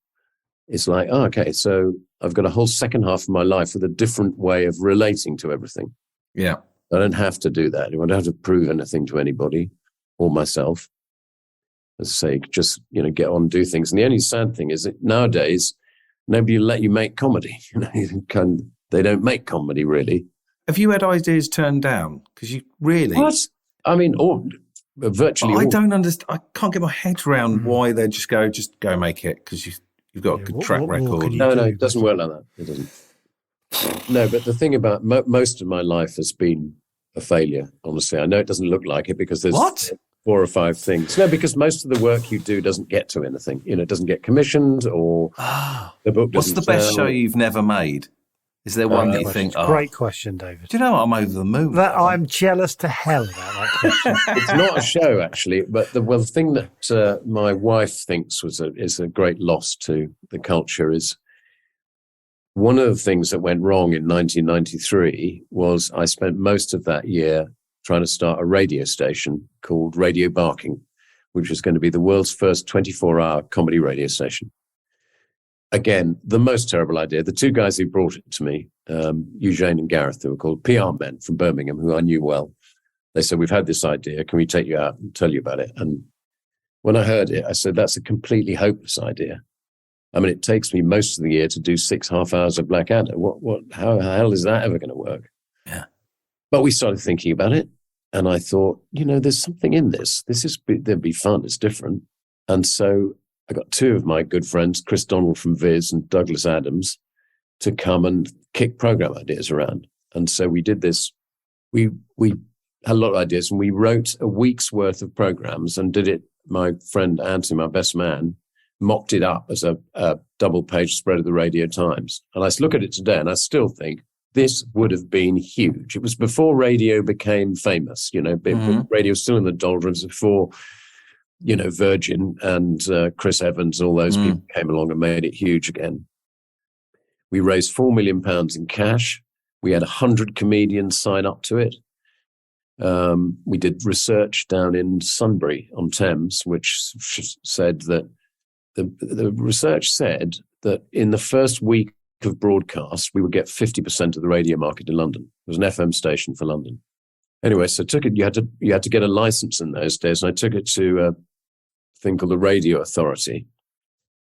It's like, okay, so I've got a whole second half of my life with a different way of relating to everything. Yeah. I don't have to do that. I don't have to prove anything to anybody or myself. As I say, just, get on and do things. And the only sad thing is that nowadays, nobody will let you make comedy. They don't make comedy, really. Have you had ideas turned down? Because you really... What? I mean, virtually I don't understand. I can't get my head around why they just go make it, because you've got a good track record. No, it doesn't work like that. It doesn't. No, but the thing about most of my life has been a failure, honestly. I know it doesn't look like it because there's 4 or 5 things. No, because most of the work you do doesn't get to anything. It doesn't get commissioned, or the book doesn't What's the best sell. show you've never made? Is there one that you think, Great question, David. Do you know what? I'm over the moon. I'm jealous to hell about that question. It's not a show, actually, but the thing that my wife thinks is a great loss to the culture is one of the things that went wrong in 1993 was I spent most of that year trying to start a radio station called Radio Barking, which was going to be the world's first 24-hour comedy radio station. Again, the most terrible idea. The 2 guys who brought it to me, Eugene and Gareth, who were called PR men from Birmingham, who I knew well, they said, we've had this idea. Can we take you out and tell you about it? And when I heard it, I said, that's a completely hopeless idea. I mean, it takes me most of the year to do 6 half hours of Blackadder. How the hell is that ever going to work? Yeah. But we started thinking about it. And I thought, there's something in this. There'd be fun. It's different. And so I got 2 of my good friends, Chris Donald from Viz and Douglas Adams, to come and kick program ideas around. And so we did this. We had a lot of ideas, and we wrote a week's worth of programs and did it. My friend Anthony, my best man, mocked it up as a double-page spread of the Radio Times. And I look at it today, and I still think this would have been huge. It was before radio became famous. Radio was still in the doldrums before. Virgin and Chris Evans, all those people came along and made it huge again. We raised £4 million in cash. We had 100 comedians sign up to it. We did research down in Sunbury on Thames, which said that the research said that in the first week of broadcast, we would get 50% of the radio market in London. It was an FM station for London. Anyway, so you had to get a license in those days, and I took it to a thing called the Radio Authority,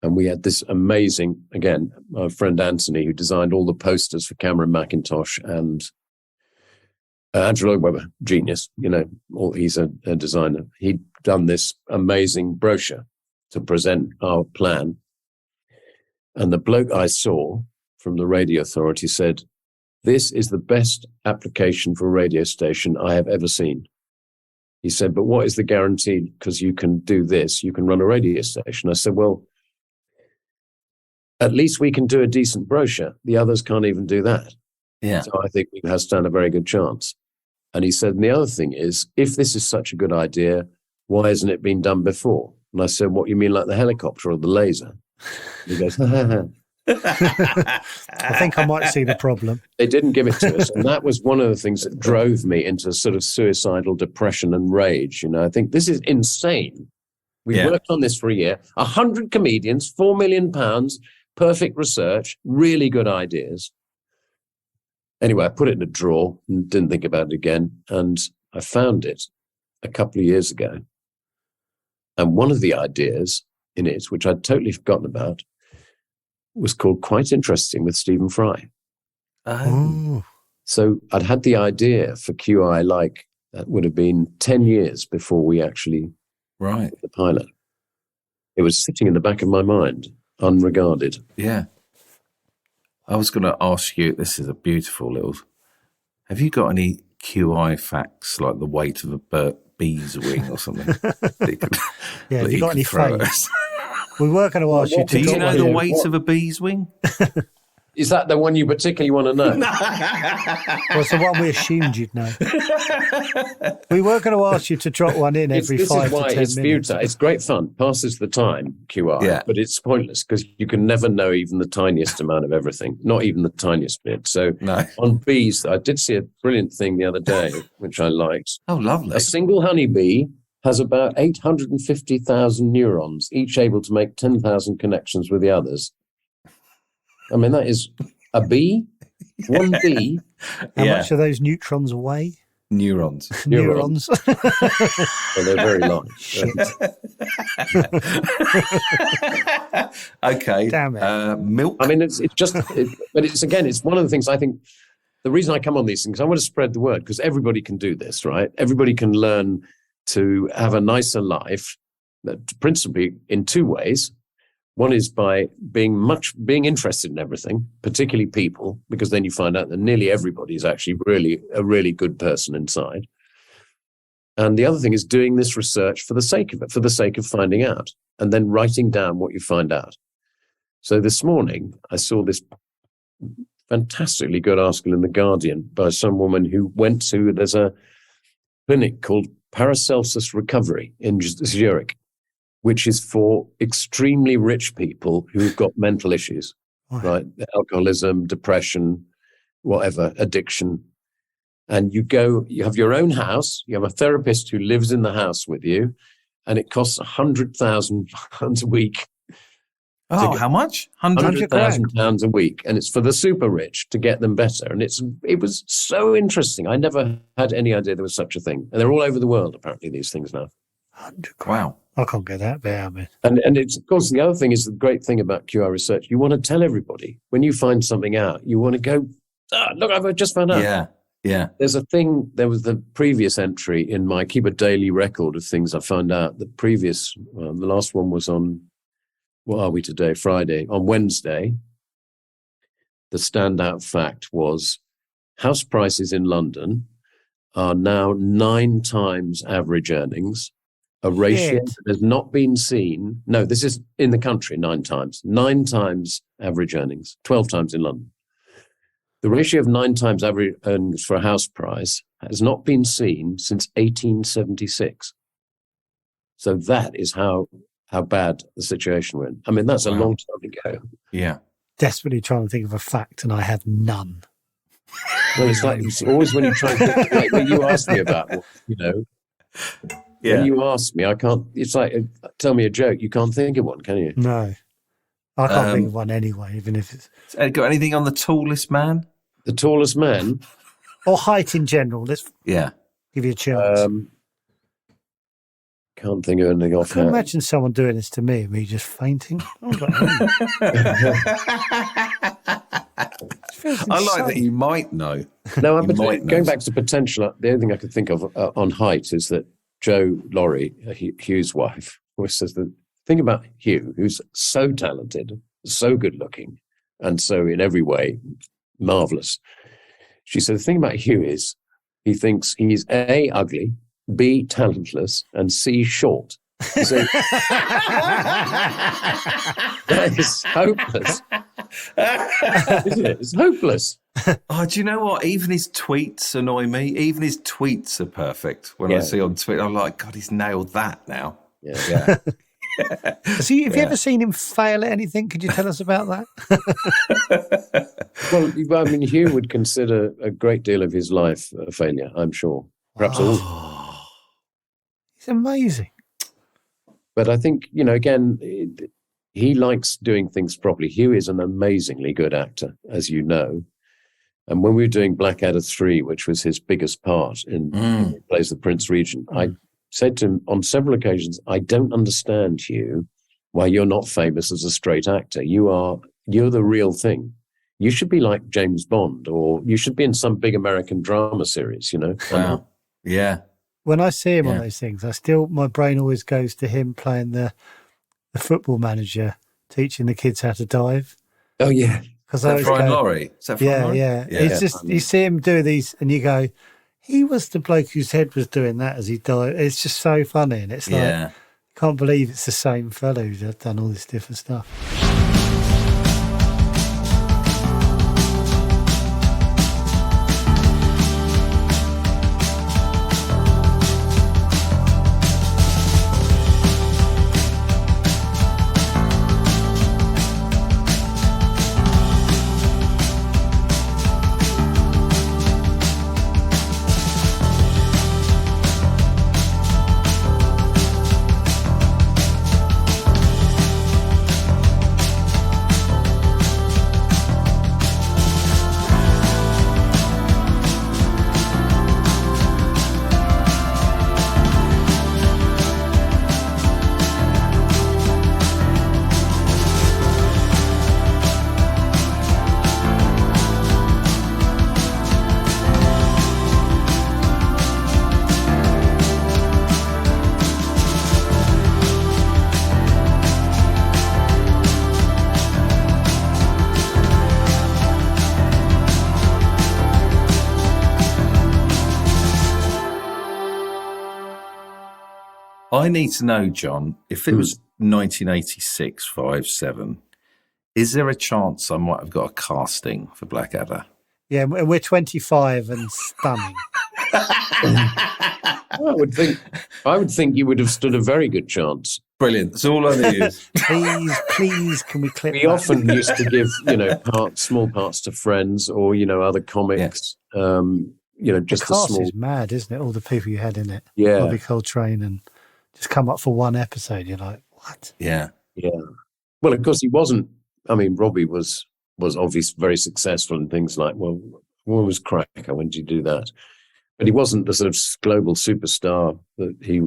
and we had this amazing, again, my friend Anthony, who designed all the posters for Cameron Mackintosh, and Andrew Lloyd Webber, genius, he's a designer. He'd done this amazing brochure to present our plan, and the bloke I saw from the Radio Authority said, "This is the best application for a radio station I have ever seen." He said, "But what is the guarantee? Because you can do this, you can run a radio station." I said, "Well, at least we can do a decent brochure. The others can't even do that." Yeah. So I think we have stand a very good chance. And he said, and the other thing is, if this is such a good idea, why hasn't it been done before? And I said, "What, you mean like the helicopter or the laser?" He goes, "Ha, ha, ha." I think I might see the problem. They didn't give it to us. And that was one of the things that drove me into sort of suicidal depression and rage. You know, I think this is insane. We worked on this for a year, 100 comedians, £4 million, perfect research, really good ideas. Anyway, I put it in a drawer and didn't think about it again. And I found it a couple of years ago. And one of the ideas in it, which I'd totally forgotten about, was called Quite Interesting with Stephen Fry. Oh. So I'd had the idea for QI, like, that would have been 10 years before we actually did the pilot. It was sitting in the back of my mind, unregarded. Yeah. I was going to ask you, this is a beautiful little, have you got any QI facts, like the weight of a bee's wing or something? Yeah, have you got any facts? We were going to ask you to. Do you know the weight of a bee's wing? Is that the one you particularly want to know? Well, it's the one we assumed you'd know. We were going to ask you to drop one in every 5 to 10 minutes. This is why it's futile. It's great fun, passes the time, QI, but it's pointless because you can never know even the tiniest amount of everything, not even the tiniest bit. So on bees, I did see a brilliant thing the other day, which I liked. Oh, lovely. A single honeybee has about 850,000 neurons, each able to make 10,000 connections with the others. I mean, that is a bee, one bee. How much are those neutrons weigh? Neurons. Neurons. Well, they're very large. Shit. Okay. Damn it. Milk. I mean, but it's one of the things I think, the reason I come on these things, I want to spread the word because everybody can do this, right? Everybody can learn to have a nicer life, principally in two ways. One is by being interested in everything, particularly people, because then you find out that nearly everybody is actually a really good person inside. And the other thing is doing this research for the sake of it, for the sake of finding out, and then writing down what you find out. So this morning, I saw this fantastically good article in The Guardian by some woman who there's a clinic called Paracelsus Recovery in Zurich, which is for extremely rich people who've got mental issues, right? Alcoholism, depression, whatever, addiction. And you have your own house, you have a therapist who lives in the house with you, and it costs £100,000 a week. Oh, how much? £100,000 a week. And it's for the super rich to get them better. And it was so interesting. I never had any idea there was such a thing. And they're all over the world, apparently, these things now. 100 Wow. I can't get that bit out of it. And it's, of course, the other thing is the great thing about QI research. You want to tell everybody. When you find something out, you want to go, look, I've just found out. Yeah, yeah. There was the previous entry in my keep a daily record of things I found out. The last one was on, what are we today? Friday. On Wednesday, the standout fact was house prices in London are now 9 times average earnings. A ratio that has not been seen. No, this is in the country 9 times. 9 times average earnings, 12 times in London. The ratio of 9 times average earnings for a house price has not been seen since 1876. So that is how bad the situation went. I mean, that's a long time ago. Yeah. Desperately trying to think of a fact, and I have none. Well, it's always when you try and think, like when you ask me about, when you ask me, I can't, it's like, tell me a joke. You can't think of one, can you? No. I can't think of one anyway, even if it's... Got anything on the tallest man? The tallest man? Or height in general. Let's give you a chance. Can't think of anything off. I can imagine someone doing this to me, me just fainting. I like that you might know. No, but going back to potential, the only thing I could think of on height is that Joe Laurie, Hugh's wife, always says the thing about Hugh, who's so talented, so good looking, and so in every way marvelous. She said the thing about Hugh is he thinks he's A, ugly, B, talentless, and C, short. So that is hopeless. Isn't it? It's hopeless. Oh, do you know what? Even his tweets annoy me. Even his tweets are perfect. When I see on Twitter, I'm like, God, he's nailed that now. Yeah. Have you ever seen him fail at anything? Could you tell us about that? Well, I mean, Hugh would consider a great deal of his life a failure, I'm sure. Perhaps all. He's amazing. But I think, you know, again, he likes doing things properly. Hugh is an amazingly good actor, as you know. And when we were doing Blackadder 3, which was his biggest part in he plays the Prince Regent, I said to him on several occasions, I don't understand, Hugh, why you're not famous as a straight actor. You're the real thing. You should be like James Bond, or you should be in some big American drama series, you know? Wow. Yeah. When I see him on those things, my brain always goes to him playing the football manager, teaching the kids how to dive. Oh, yeah. Is that Brian Laurie? Yeah. It's just, you see him do these and you go, he was the bloke whose head was doing that as he dived. It's just so funny. And it's like, I can't believe it's the same fellow who's done all this different stuff. I need to know, John, if it was 1986, 5/7, is there a chance I might have got a casting for Blackadder? Yeah, and we're 25 and stunning. I would think you would have stood a very good chance. Brilliant. That's all I need. Please, can we clip We that? often used to give, you know, small parts to friends or, you know, other comics. You know, just the cast small. is mad, isn't it? All the people you had in it. Yeah. Bobby Coltrane, and just come up for one episode. You're like, what? Yeah. Yeah. Well, of course, he wasn't. I mean, Robbie was obviously very successful and things like, well, what was Cracker? When did you do that? But he wasn't the sort of global superstar that he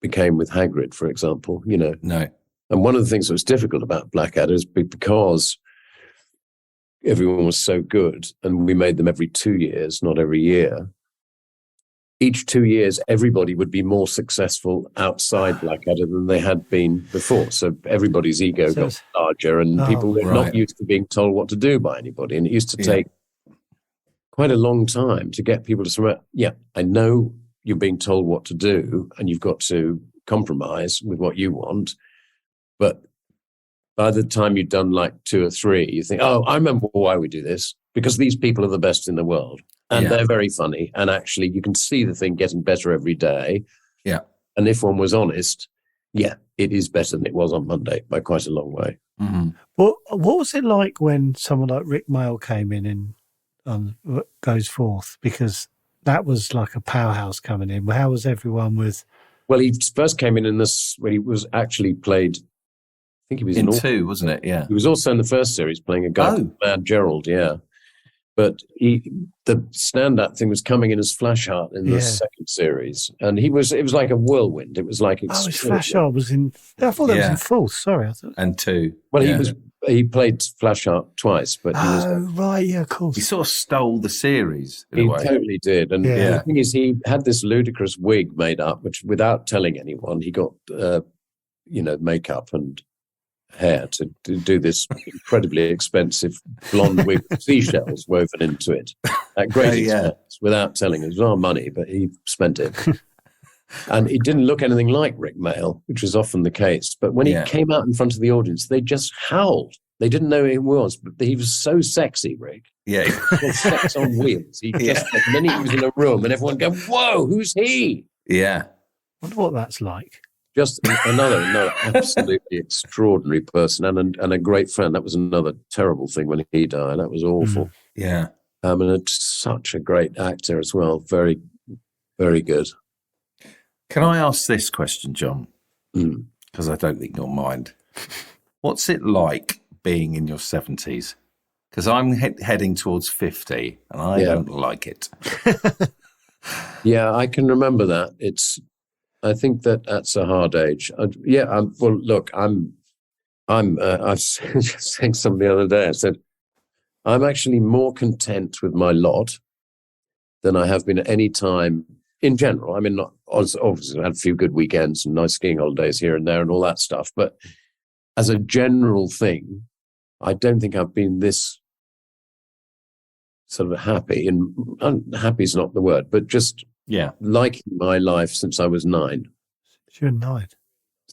became with Hagrid, for example, you know. No. And one of the things that was difficult about Blackadder is because everyone was so good and we made them every 2 years, not every year. Each 2 years, everybody would be more successful outside Blackadder than they had been before. So everybody's ego got larger and people were not used to being told what to do by anybody. And it used to take quite a long time to get people to say, yeah, I know you're being told what to do and you've got to compromise with what you want. But by the time you've done like 2 or 3, you think, oh, I remember why we do this, because these people are the best in the world. And they're very funny. And actually, you can see the thing getting better every day. Yeah. And if one was honest, it is better than it was on Monday by quite a long way. Mm-hmm. Well, what was it like when someone like Rick Mayall came in Goes Forth? Because that was like a powerhouse coming in. How was everyone with... Well, he first came in this when he was actually played... I think he was in 2, wasn't it? Yeah. He was also in the first series playing a guy called Mad Gerald, But the stand-up thing was coming in as Flashheart in the second series. And it was like a whirlwind. It was like... Flashheart was in... I thought that was in 4th, sorry. I thought. And 2. Well, he played Flashheart twice, but he was... Oh, right, of course. He sort of stole the series in a a way. He totally did. And the thing is, he had this ludicrous wig made up, which without telling anyone, he got, makeup and hair to do this incredibly expensive blonde wig with seashells woven into it at great expense without telling us. It was our money, but he spent it. And he didn't look anything like Rick Mayall, which is often the case. But when he came out in front of the audience, they just howled. They didn't know who he was, but he was so sexy, Rick. Yeah. He was sex on wheels. He just, and then he was in a room and everyone go, whoa, who's he? Yeah. I wonder what that's like. Just another absolutely extraordinary person and a great friend. That was another terrible thing when he died. That was awful. Yeah. And it's such a great actor as well. Very, very good. Can I ask this question, John? Mm. Because I don't think you'll mind. What's it like being in your 70s? Because I'm heading towards 50 and I don't like it. Yeah, I can remember that. I think that's a hard age. I was just saying something the other day. I said, I'm actually more content with my lot than I have been at any time in general. I mean, obviously I had a few good weekends and nice skiing holidays here and there and all that stuff. But as a general thing, I don't think I've been this sort of happy. And happy is not the word, but just liking my life since I was 9. You're 9.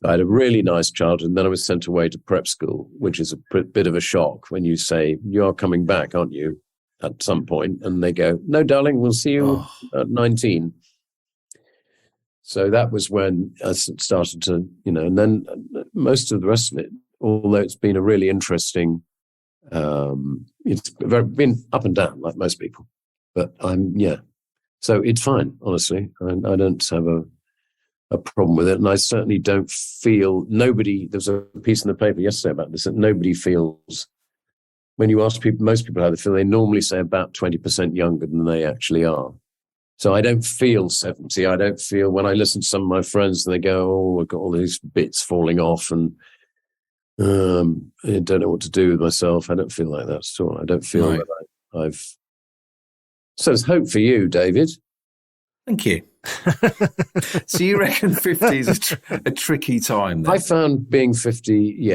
I had a really nice childhood, and then I was sent away to prep school, which is a bit of a shock when you say, you're coming back, aren't you, at some point? And they go, no, darling, we'll see you at 19. So that was when I started to, and then most of the rest of it, although it's been a really interesting, it's been up and down like most people. But so it's fine, honestly. I don't have a problem with it. And I certainly don't feel there's a piece in the paper yesterday about this, that nobody feels, when you ask people, most people how they feel, they normally say about 20% younger than they actually are. So I don't feel 70. I don't feel, when I listen to some of my friends and they go, oh, I've got all these bits falling off and I don't know what to do with myself. I don't feel like that at all. I don't feel that I've... So there's hope for you, David. Thank you. So you reckon 50 is a tricky time then? I found being 50,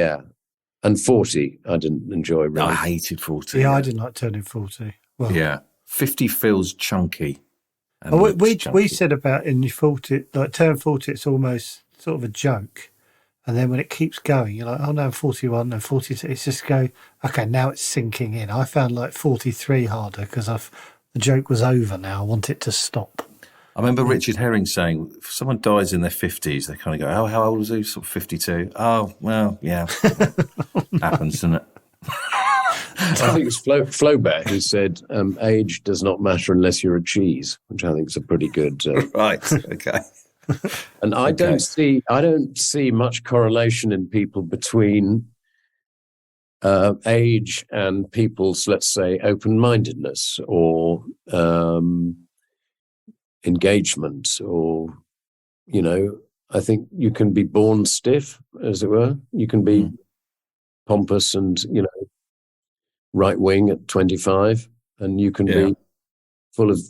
and 40, I didn't enjoy really. I hated 40. Yeah, I didn't like turning 40. Well, 50 feels chunky. We said about in your 40, like turn 40, it's almost sort of a joke. And then when it keeps going, you're like, oh no, I'm 41, no, 42. It's just okay, now it's sinking in. I found like 43 harder because the joke was over now. I want it to stop. I remember Richard Herring saying, if someone dies in their 50s, they kind of go, oh, how old was he? Sort of 52. Oh, well, yeah. Happens, doesn't it? I think it's Flaubert who said, age does not matter unless you're a cheese, which I think is a pretty good... Right, okay. And I don't see much correlation in people between age and people's, let's say, open-mindedness or... engagement, or I think you can be born stiff, as it were. You can be pompous and right wing at 25, and you can be full of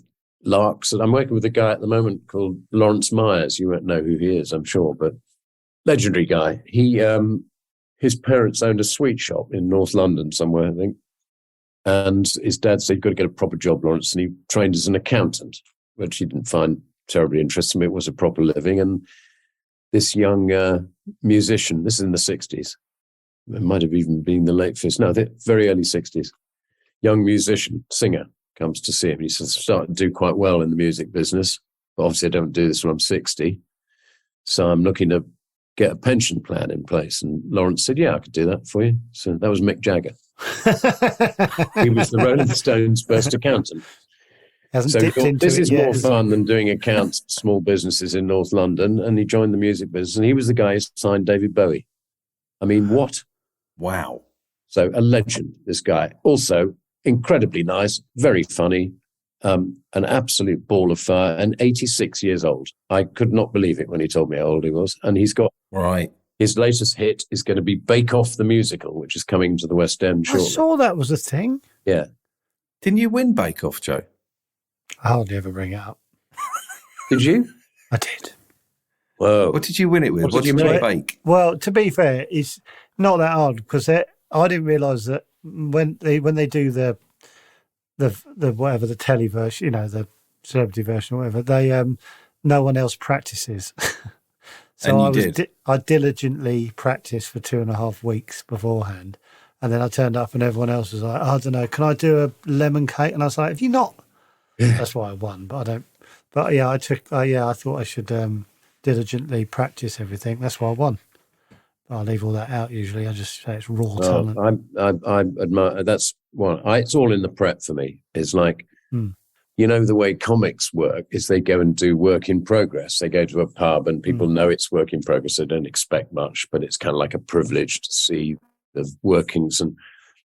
larks. And I'm working with a guy at the moment called Lawrence Myers. You won't know who he is, I'm sure, but legendary guy. He his parents owned a sweet shop in North London somewhere, I think, and his dad said, "You've got to get a proper job, Lawrence," and he trained as an accountant, which he didn't find terribly interesting. It was a proper living. And this young musician, this is in the 60s, it might have even been the late 50s, no, the very early 60s, young musician, singer, comes to see him. He says, starting to do quite well in the music business, but obviously I don't do this when I'm 60. So I'm looking to get a pension plan in place. And Lawrence said, yeah, I could do that for you. So that was Mick Jagger. He was the Rolling Stones' first accountant. So this is more fun than doing accounts for small businesses in North London. And he joined the music business, and he was the guy who signed David Bowie. I mean, what? Wow. So a legend, this guy. Also incredibly nice, very funny, an absolute ball of fire, and 86 years old. I could not believe it when he told me how old he was. And he's got his latest hit is going to be Bake Off the Musical, which is coming to the West End shortly. I saw that was a thing. Yeah. Didn't you win Bake Off, Joe? I hardly ever bring it up. Did you? I did. Whoa. What did you win it with? What did you bake? Well, to be fair, it's not that hard because I didn't realise that when they do the whatever, the telly version, the celebrity version or whatever, they no one else practices. So I diligently practiced for 2.5 weeks beforehand, and then I turned up and everyone else was like, I don't know, can I do a lemon cake? And I was like, have you not? That's why I won, but I don't. But yeah, I thought I should do diligently practice everything. That's why I won. I leave all that out usually. I just say it's raw Well, talent. I admire that's one. It's all in the prep for me. It's like, you know, the way comics work is they go and do work in progress. They go to a pub and people know it's work in progress. They don't expect much, but it's kind of like a privilege to see the workings. And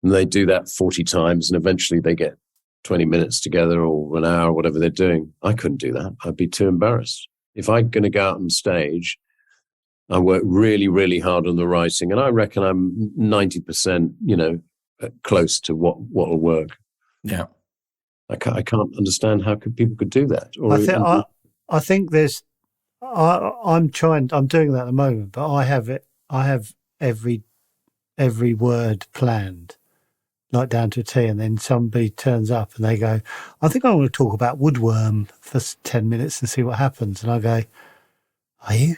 they do that 40 times and eventually they get 20 minutes together or an hour, whatever they're doing. I couldn't do that. I'd be too embarrassed. If I'm going to go out on stage, I work really, really hard on the writing. And I reckon I'm 90%, you know, close to what'll work. Yeah. I can't understand how people could do that. Or I think there's. I'm doing that at the moment, but I have every word planned, like down to a T, and then somebody turns up and they go, "I think I want to talk about woodworm for 10 minutes and see what happens." And I go, "Are you?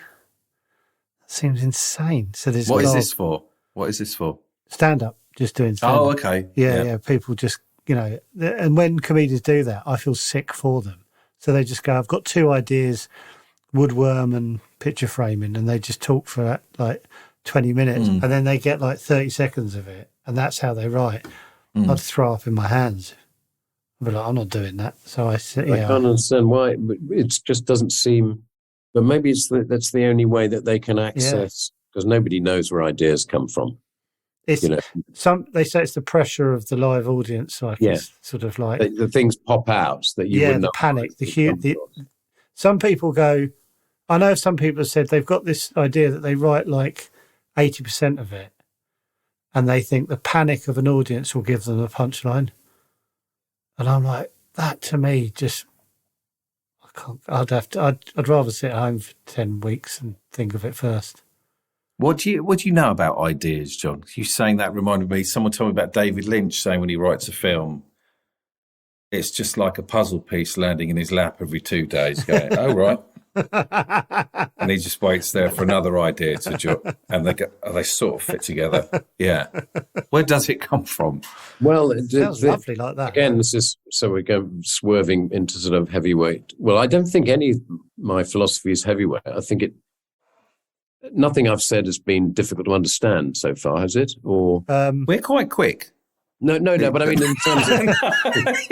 That seems insane." So there's What is this for? What is this for? Stand up, just doing stand up. Oh, okay. Yeah. People just, you know, and when comedians do that, I feel sick for them. So they just go, "I've got 2 ideas, woodworm and picture framing," and they just talk for like 20 minutes and then they get like 30 seconds of it, and that's how they write. I'd throw up in my hands. I'd be like, I'm not doing that. So I said, I can't understand why. It just doesn't seem, but maybe that's the only way that they can access, because nobody knows where ideas come from. It's, you know, they say it's the pressure of the live audience. Like it's sort of like the things pop out that you wouldn't the know panic, some people go, I know some people have said they've got this idea that they write like 80% of it and they think the panic of an audience will give them a punchline. And I'm like, that to me just, I can't, I'd rather sit at home for 10 weeks and think of it first. What do you know about ideas, John? You saying that reminded me, someone told me about David Lynch saying when he writes a film, it's just like a puzzle piece landing in his lap every 2 days going, oh, right. And he just waits there for another idea to drop, and they sort of fit together. Yeah. Where does it come from? Well, it sounds lovely like that. Again, this is, so we're going swerving into sort of heavyweight. Well, I don't think any of my philosophy is heavyweight. I think nothing I've said has been difficult to understand so far, has it? Or we're quite quick. No, but I mean, in terms of...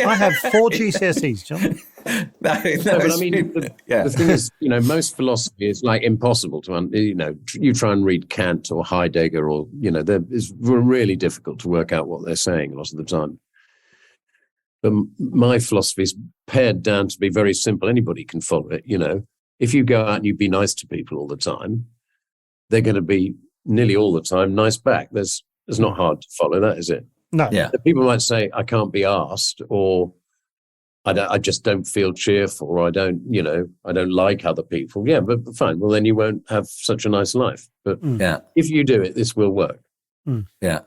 I have 4 GCSEs, John. No, but I mean, the thing is, you know, most philosophy is like impossible to, you know, you try and read Kant or Heidegger or, you know, it's really difficult to work out what they're saying a lot of the time. But my philosophy is pared down to be very simple. Anybody can follow it, you know. If you go out and you be nice to people all the time, they're going to be nearly all the time nice back. It's not hard to follow that, is it? No. Yeah. People might say, I can't be asked, or I just don't feel cheerful, or I don't like other people. Yeah, but fine. Well, then you won't have such a nice life. But if you do it, this will work. Yeah.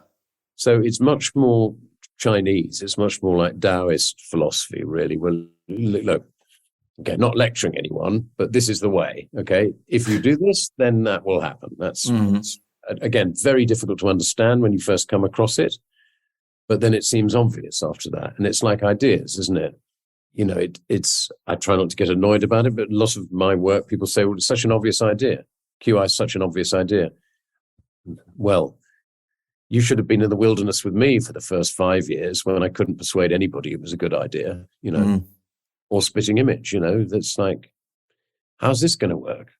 So it's much more Chinese. It's much more like Taoist philosophy, really. Well, look, okay, not lecturing anyone, but this is the way. Okay, if you do this, then that will happen. That's again very difficult to understand when you first come across it. But then it seems obvious after that. And it's like ideas, isn't it? You know, it's, I try not to get annoyed about it, but a lot of my work, people say, well, it's such an obvious idea. QI is such an obvious idea. Well, you should have been in the wilderness with me for the first 5 years when I couldn't persuade anybody it was a good idea, you know, or Spitting Image, you know, that's like, how's this going to work?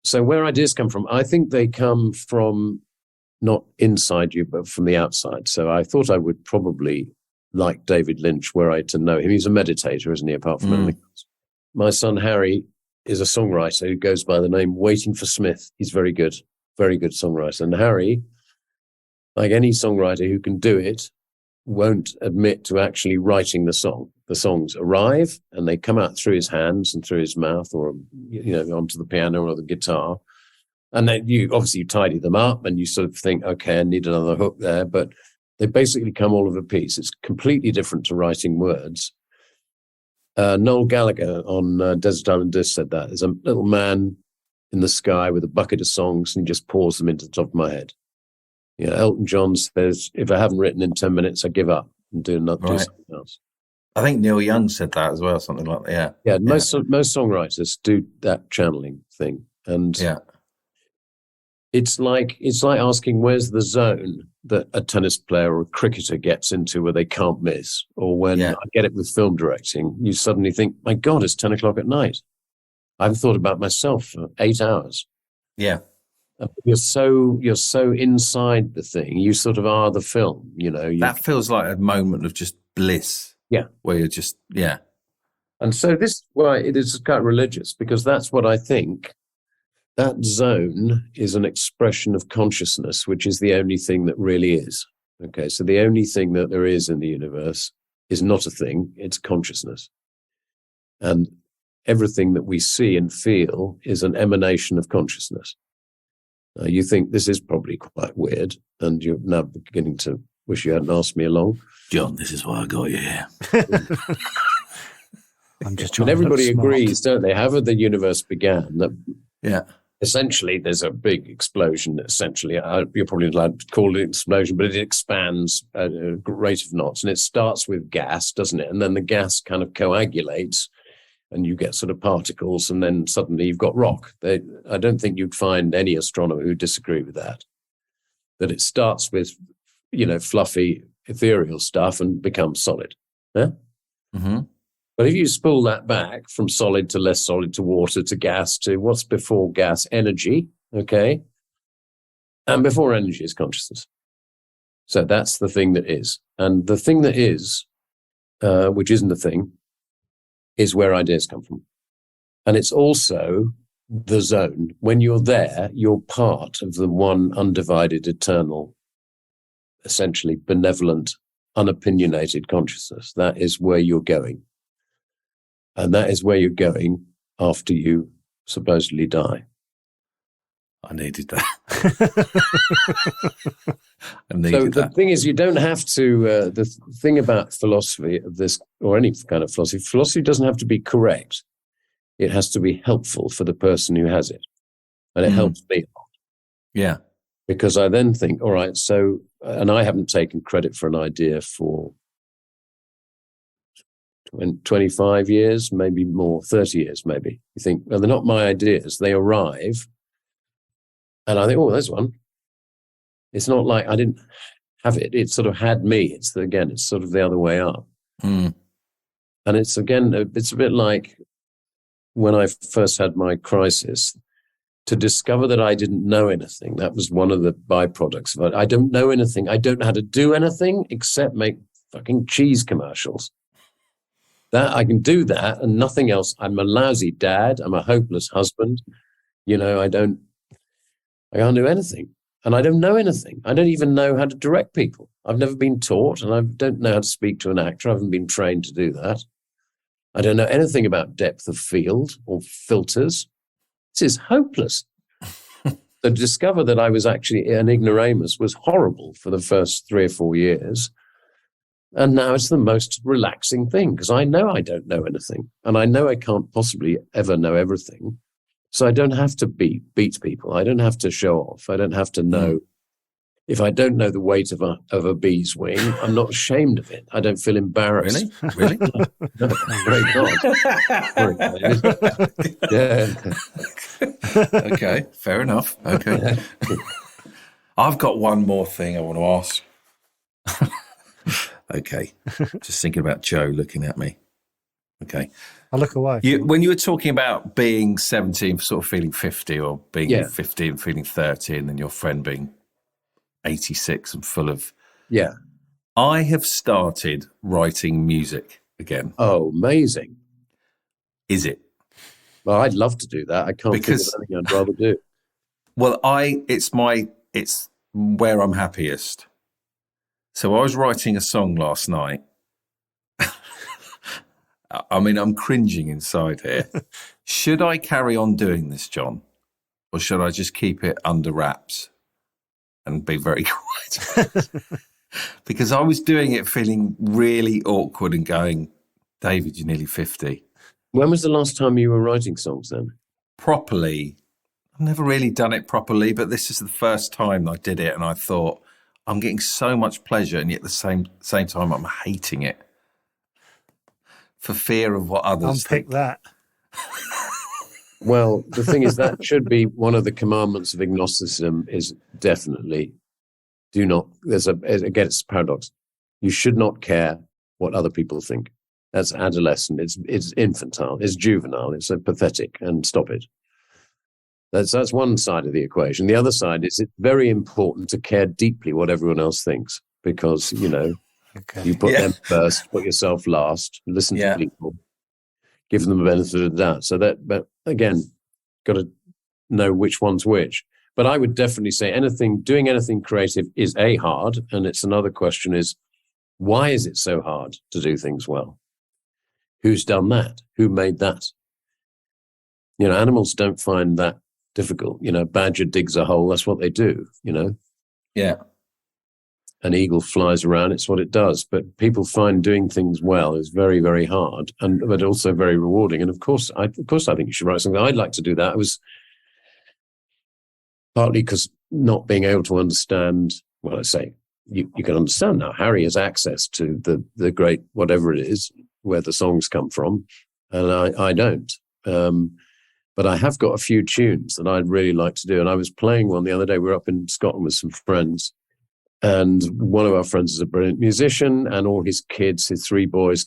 So where ideas come from, I think they come from not inside you, but from the outside. So I thought I would probably, like David Lynch, were I to know him. He's a meditator, isn't he, apart from anything else? My son, Harry, is a songwriter who goes by the name Waiting for Smith. He's very good songwriter. And Harry, like any songwriter who can do it, won't admit to actually writing the song. The songs arrive and they come out through his hands and through his mouth, or, you know, onto the piano or the guitar. And then you tidy them up and you sort of think, okay, I need another hook there. But they basically come all of a piece. It's completely different to writing words. Noel Gallagher on Desert Island Disc said that. There's a little man in the sky with a bucket of songs and he just pours them into the top of my head. You know, Elton John says, if I haven't written in 10 minutes, I give up and do something else. I think Neil Young said that as well, something like that. Yeah, most songwriters do that channeling thing, and Yeah. it's like asking where's the zone that a tennis player or a cricketer gets into where they can't miss, or when I get it with film directing, you suddenly think, my God, it's 10 o'clock at night. I've thought about myself for 8 hours. Yeah. You're so inside the thing. You sort of are the film, That feels like a moment of just bliss. Yeah. Where you're just, yeah. And so this is why it is kind of religious, because that's what I think. That zone is an expression of consciousness, which is the only thing that really is. Okay, so the only thing that there is in the universe is not a thing, it's consciousness. And everything that we see and feel is an emanation of consciousness. Now, you think this is probably quite weird, and you're now beginning to wish you hadn't asked me along. John, this is why I got you here. I'm just trying. And everybody to look smart. agrees, don't they? However the universe began, that essentially there's a big explosion. Essentially, you're probably not allowed to call it an explosion, but it expands at a rate of knots, and it starts with gas, doesn't it? And then the gas kind of coagulates, and you get sort of particles, and then suddenly you've got rock. I don't think you'd find any astronomer who'd disagree with that. That it starts with, fluffy, ethereal stuff and becomes solid. Yeah? Mm-hmm. But if you spool that back from solid to less solid to water to gas to what's before gas, energy, okay? And before energy is consciousness. So that's the thing that is. And the thing that is, which isn't a thing, is where ideas come from. And it's also the zone. When you're there, you're part of the one undivided, eternal, essentially benevolent, unopinionated consciousness. That is where you're going. And that is where you're going after you supposedly die. I needed that. So the thing is, you don't have to, the thing about philosophy of this, or any kind of philosophy doesn't have to be correct. It has to be helpful for the person who has it. And it helps me a lot. Yeah. Because I then think, all right, so, and I haven't taken credit for an idea for 25 years, maybe more, 30 years, maybe. You think, well, they're not my ideas. They arrive. And I think, oh, there's one. It's not like I didn't have it. It sort of had me. It's sort of the other way up. Mm. And it's a bit like when I first had my crisis, to discover that I didn't know anything. That was one of the byproducts of it. I don't know anything. I don't know how to do anything except make fucking cheese commercials. That I can do that and nothing else. I'm a lousy dad. I'm a hopeless husband. I can't do anything. And I don't know anything. I don't even know how to direct people. I've never been taught, and I don't know how to speak to an actor. I haven't been trained to do that. I don't know anything about depth of field or filters. This is hopeless. To discover that I was actually an ignoramus was horrible for the first 3 or 4 years. And now it's the most relaxing thing, because I know I don't know anything, and I know I can't possibly ever know everything. So I don't have to beat people. I don't have to show off. I don't have to know. If I don't know the weight of a bee's wing, I'm not ashamed of it. I don't feel embarrassed. Really? No, great God. Yeah. Okay, fair enough. Okay. I've got one more thing I want to ask. Okay. Just thinking about Joe looking at me. Okay. I look away. When you were talking about being 70 and sort of feeling 50, or being 50 and feeling 30, and then your friend being 86 and full of... Yeah. I have started writing music again. Oh, amazing. Is it? Well, I'd love to do that. I can't think of anything I'd rather do. Well, it's where I'm happiest. So I was writing a song last night. I mean, I'm cringing inside here. Should I carry on doing this, John? Or should I just keep it under wraps and be very quiet? Because I was doing it feeling really awkward and going, David, you're nearly 50. When was the last time you were writing songs then? Properly. I've never really done it properly, but this is the first time I did it, and I thought, I'm getting so much pleasure, and yet at the same time I'm hating it. for fear of what others Unpick think. that. Well, the thing is, that should be one of the commandments of agnosticism, is definitely do not, again, it's a paradox. You should not care what other people think. That's adolescent. It's infantile. It's juvenile. It's pathetic, and stop it. That's one side of the equation. The other side is it's very important to care deeply what everyone else thinks, because, you put them first, put yourself last, listen to people, give them the benefit of the doubt. So but again, got to know which one's which. But I would definitely say doing anything creative is hard. And it's another question is, why is it so hard to do things well? Who's done that? Who made that? Animals don't find that difficult. Badger digs a hole. That's what they do, Yeah. An eagle flies around. It's what it does. But people find doing things well is very, very hard, but also very rewarding. And of course, I think you should write something. I'd like to do that. I was partly because not being able to understand, well, I say, you can understand now. Harry has access to the great whatever it is, where the songs come from, and I don't. But I have got a few tunes that I'd really like to do. And I was playing one the other day. We were up in Scotland with some friends, and one of our friends is a brilliant musician, and all his kids, his 3 boys,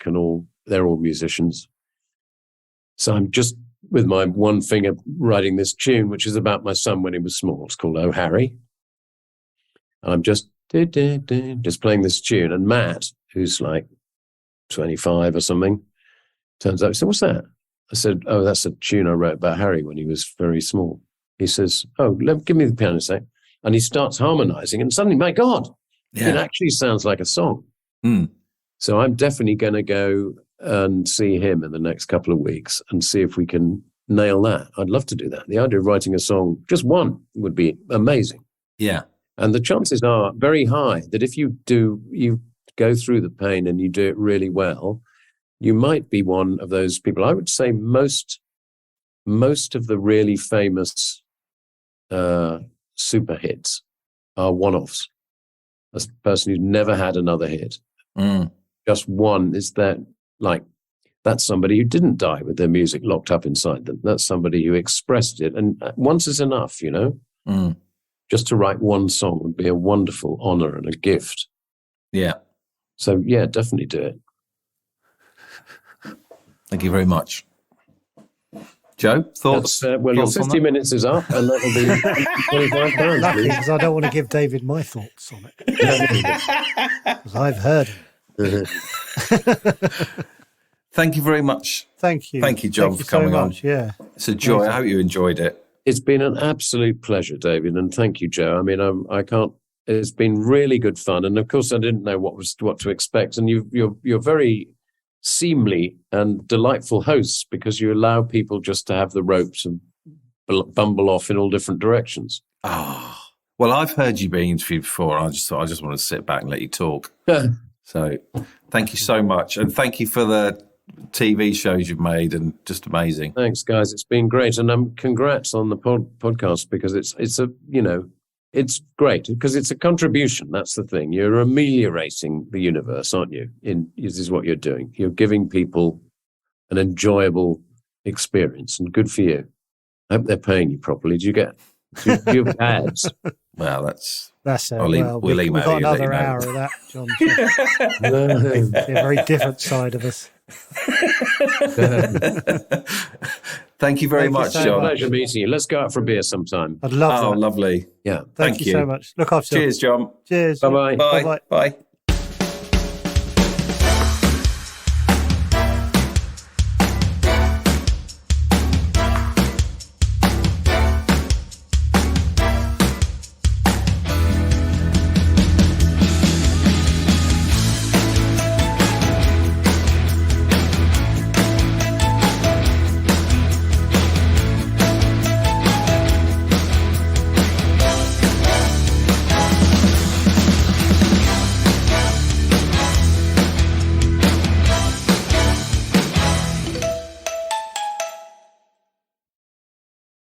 they're all musicians. So I'm just with my one finger writing this tune, which is about my son when he was small. It's called Oh Harry. And I'm just playing this tune. And Matt, who's like 25 or something, turns up. He said, "What's that?" I said, "Oh, that's a tune I wrote about Harry when he was very small." He says, "Oh, give me the piano a sec." And he starts harmonizing, and suddenly, my God, it actually sounds like a song. Mm. So I'm definitely going to go and see him in the next couple of weeks and see if we can nail that. I'd love to do that. The idea of writing a song, just one, would be amazing. Yeah. And the chances are very high that if you go through the pain and you do it really well, you might be one of those people. I would say most of the really famous super hits are one-offs. A person who's never had another hit. Mm. Just one is that, like, that's somebody who didn't die with their music locked up inside them. That's somebody who expressed it. And once is enough, Mm. Just to write one song would be a wonderful honor and a gift. Yeah. So, yeah, definitely do it. Thank you very much. Joe, thoughts? Your thoughts 50 minutes is up, and that'll be £25, Lucky, please. because I don't want to give David my thoughts on it. Because I've heard him. Thank you very much. Thank you. Thank you, John, Thank you for coming so on. much. Yeah. It's a joy. I hope you enjoyed it. It's been an absolute pleasure, David, and thank you, Joe. I mean, I can't. It's been really good fun, and of course, I didn't know what to expect. And you're very seemly and delightful hosts, because you allow people just to have the ropes and bumble off in all different directions. Oh, well, I've heard you being interviewed before. I just thought I just want to sit back and let you talk. So, thank you so much, and thank you for the TV shows you've made, and just amazing. Thanks, guys. It's been great, and congrats on the podcast, because it's it's great because it's a contribution. That's the thing. You're ameliorating the universe, aren't you? This is what you're doing. You're giving people an enjoyable experience, and good for you. I hope they're paying you properly. Do you have ads? Well, that's it. we'll email we've got you, another let you know. hour of that, John. It's a very different side of us. Thank you very much, so John. Pleasure meeting you. Let's go out for a beer sometime. I'd love Oh, that. lovely. Yeah. Thank you so much. Look after yourself. Cheers, John. Cheers. Bye-bye. Bye. Bye-bye. Bye.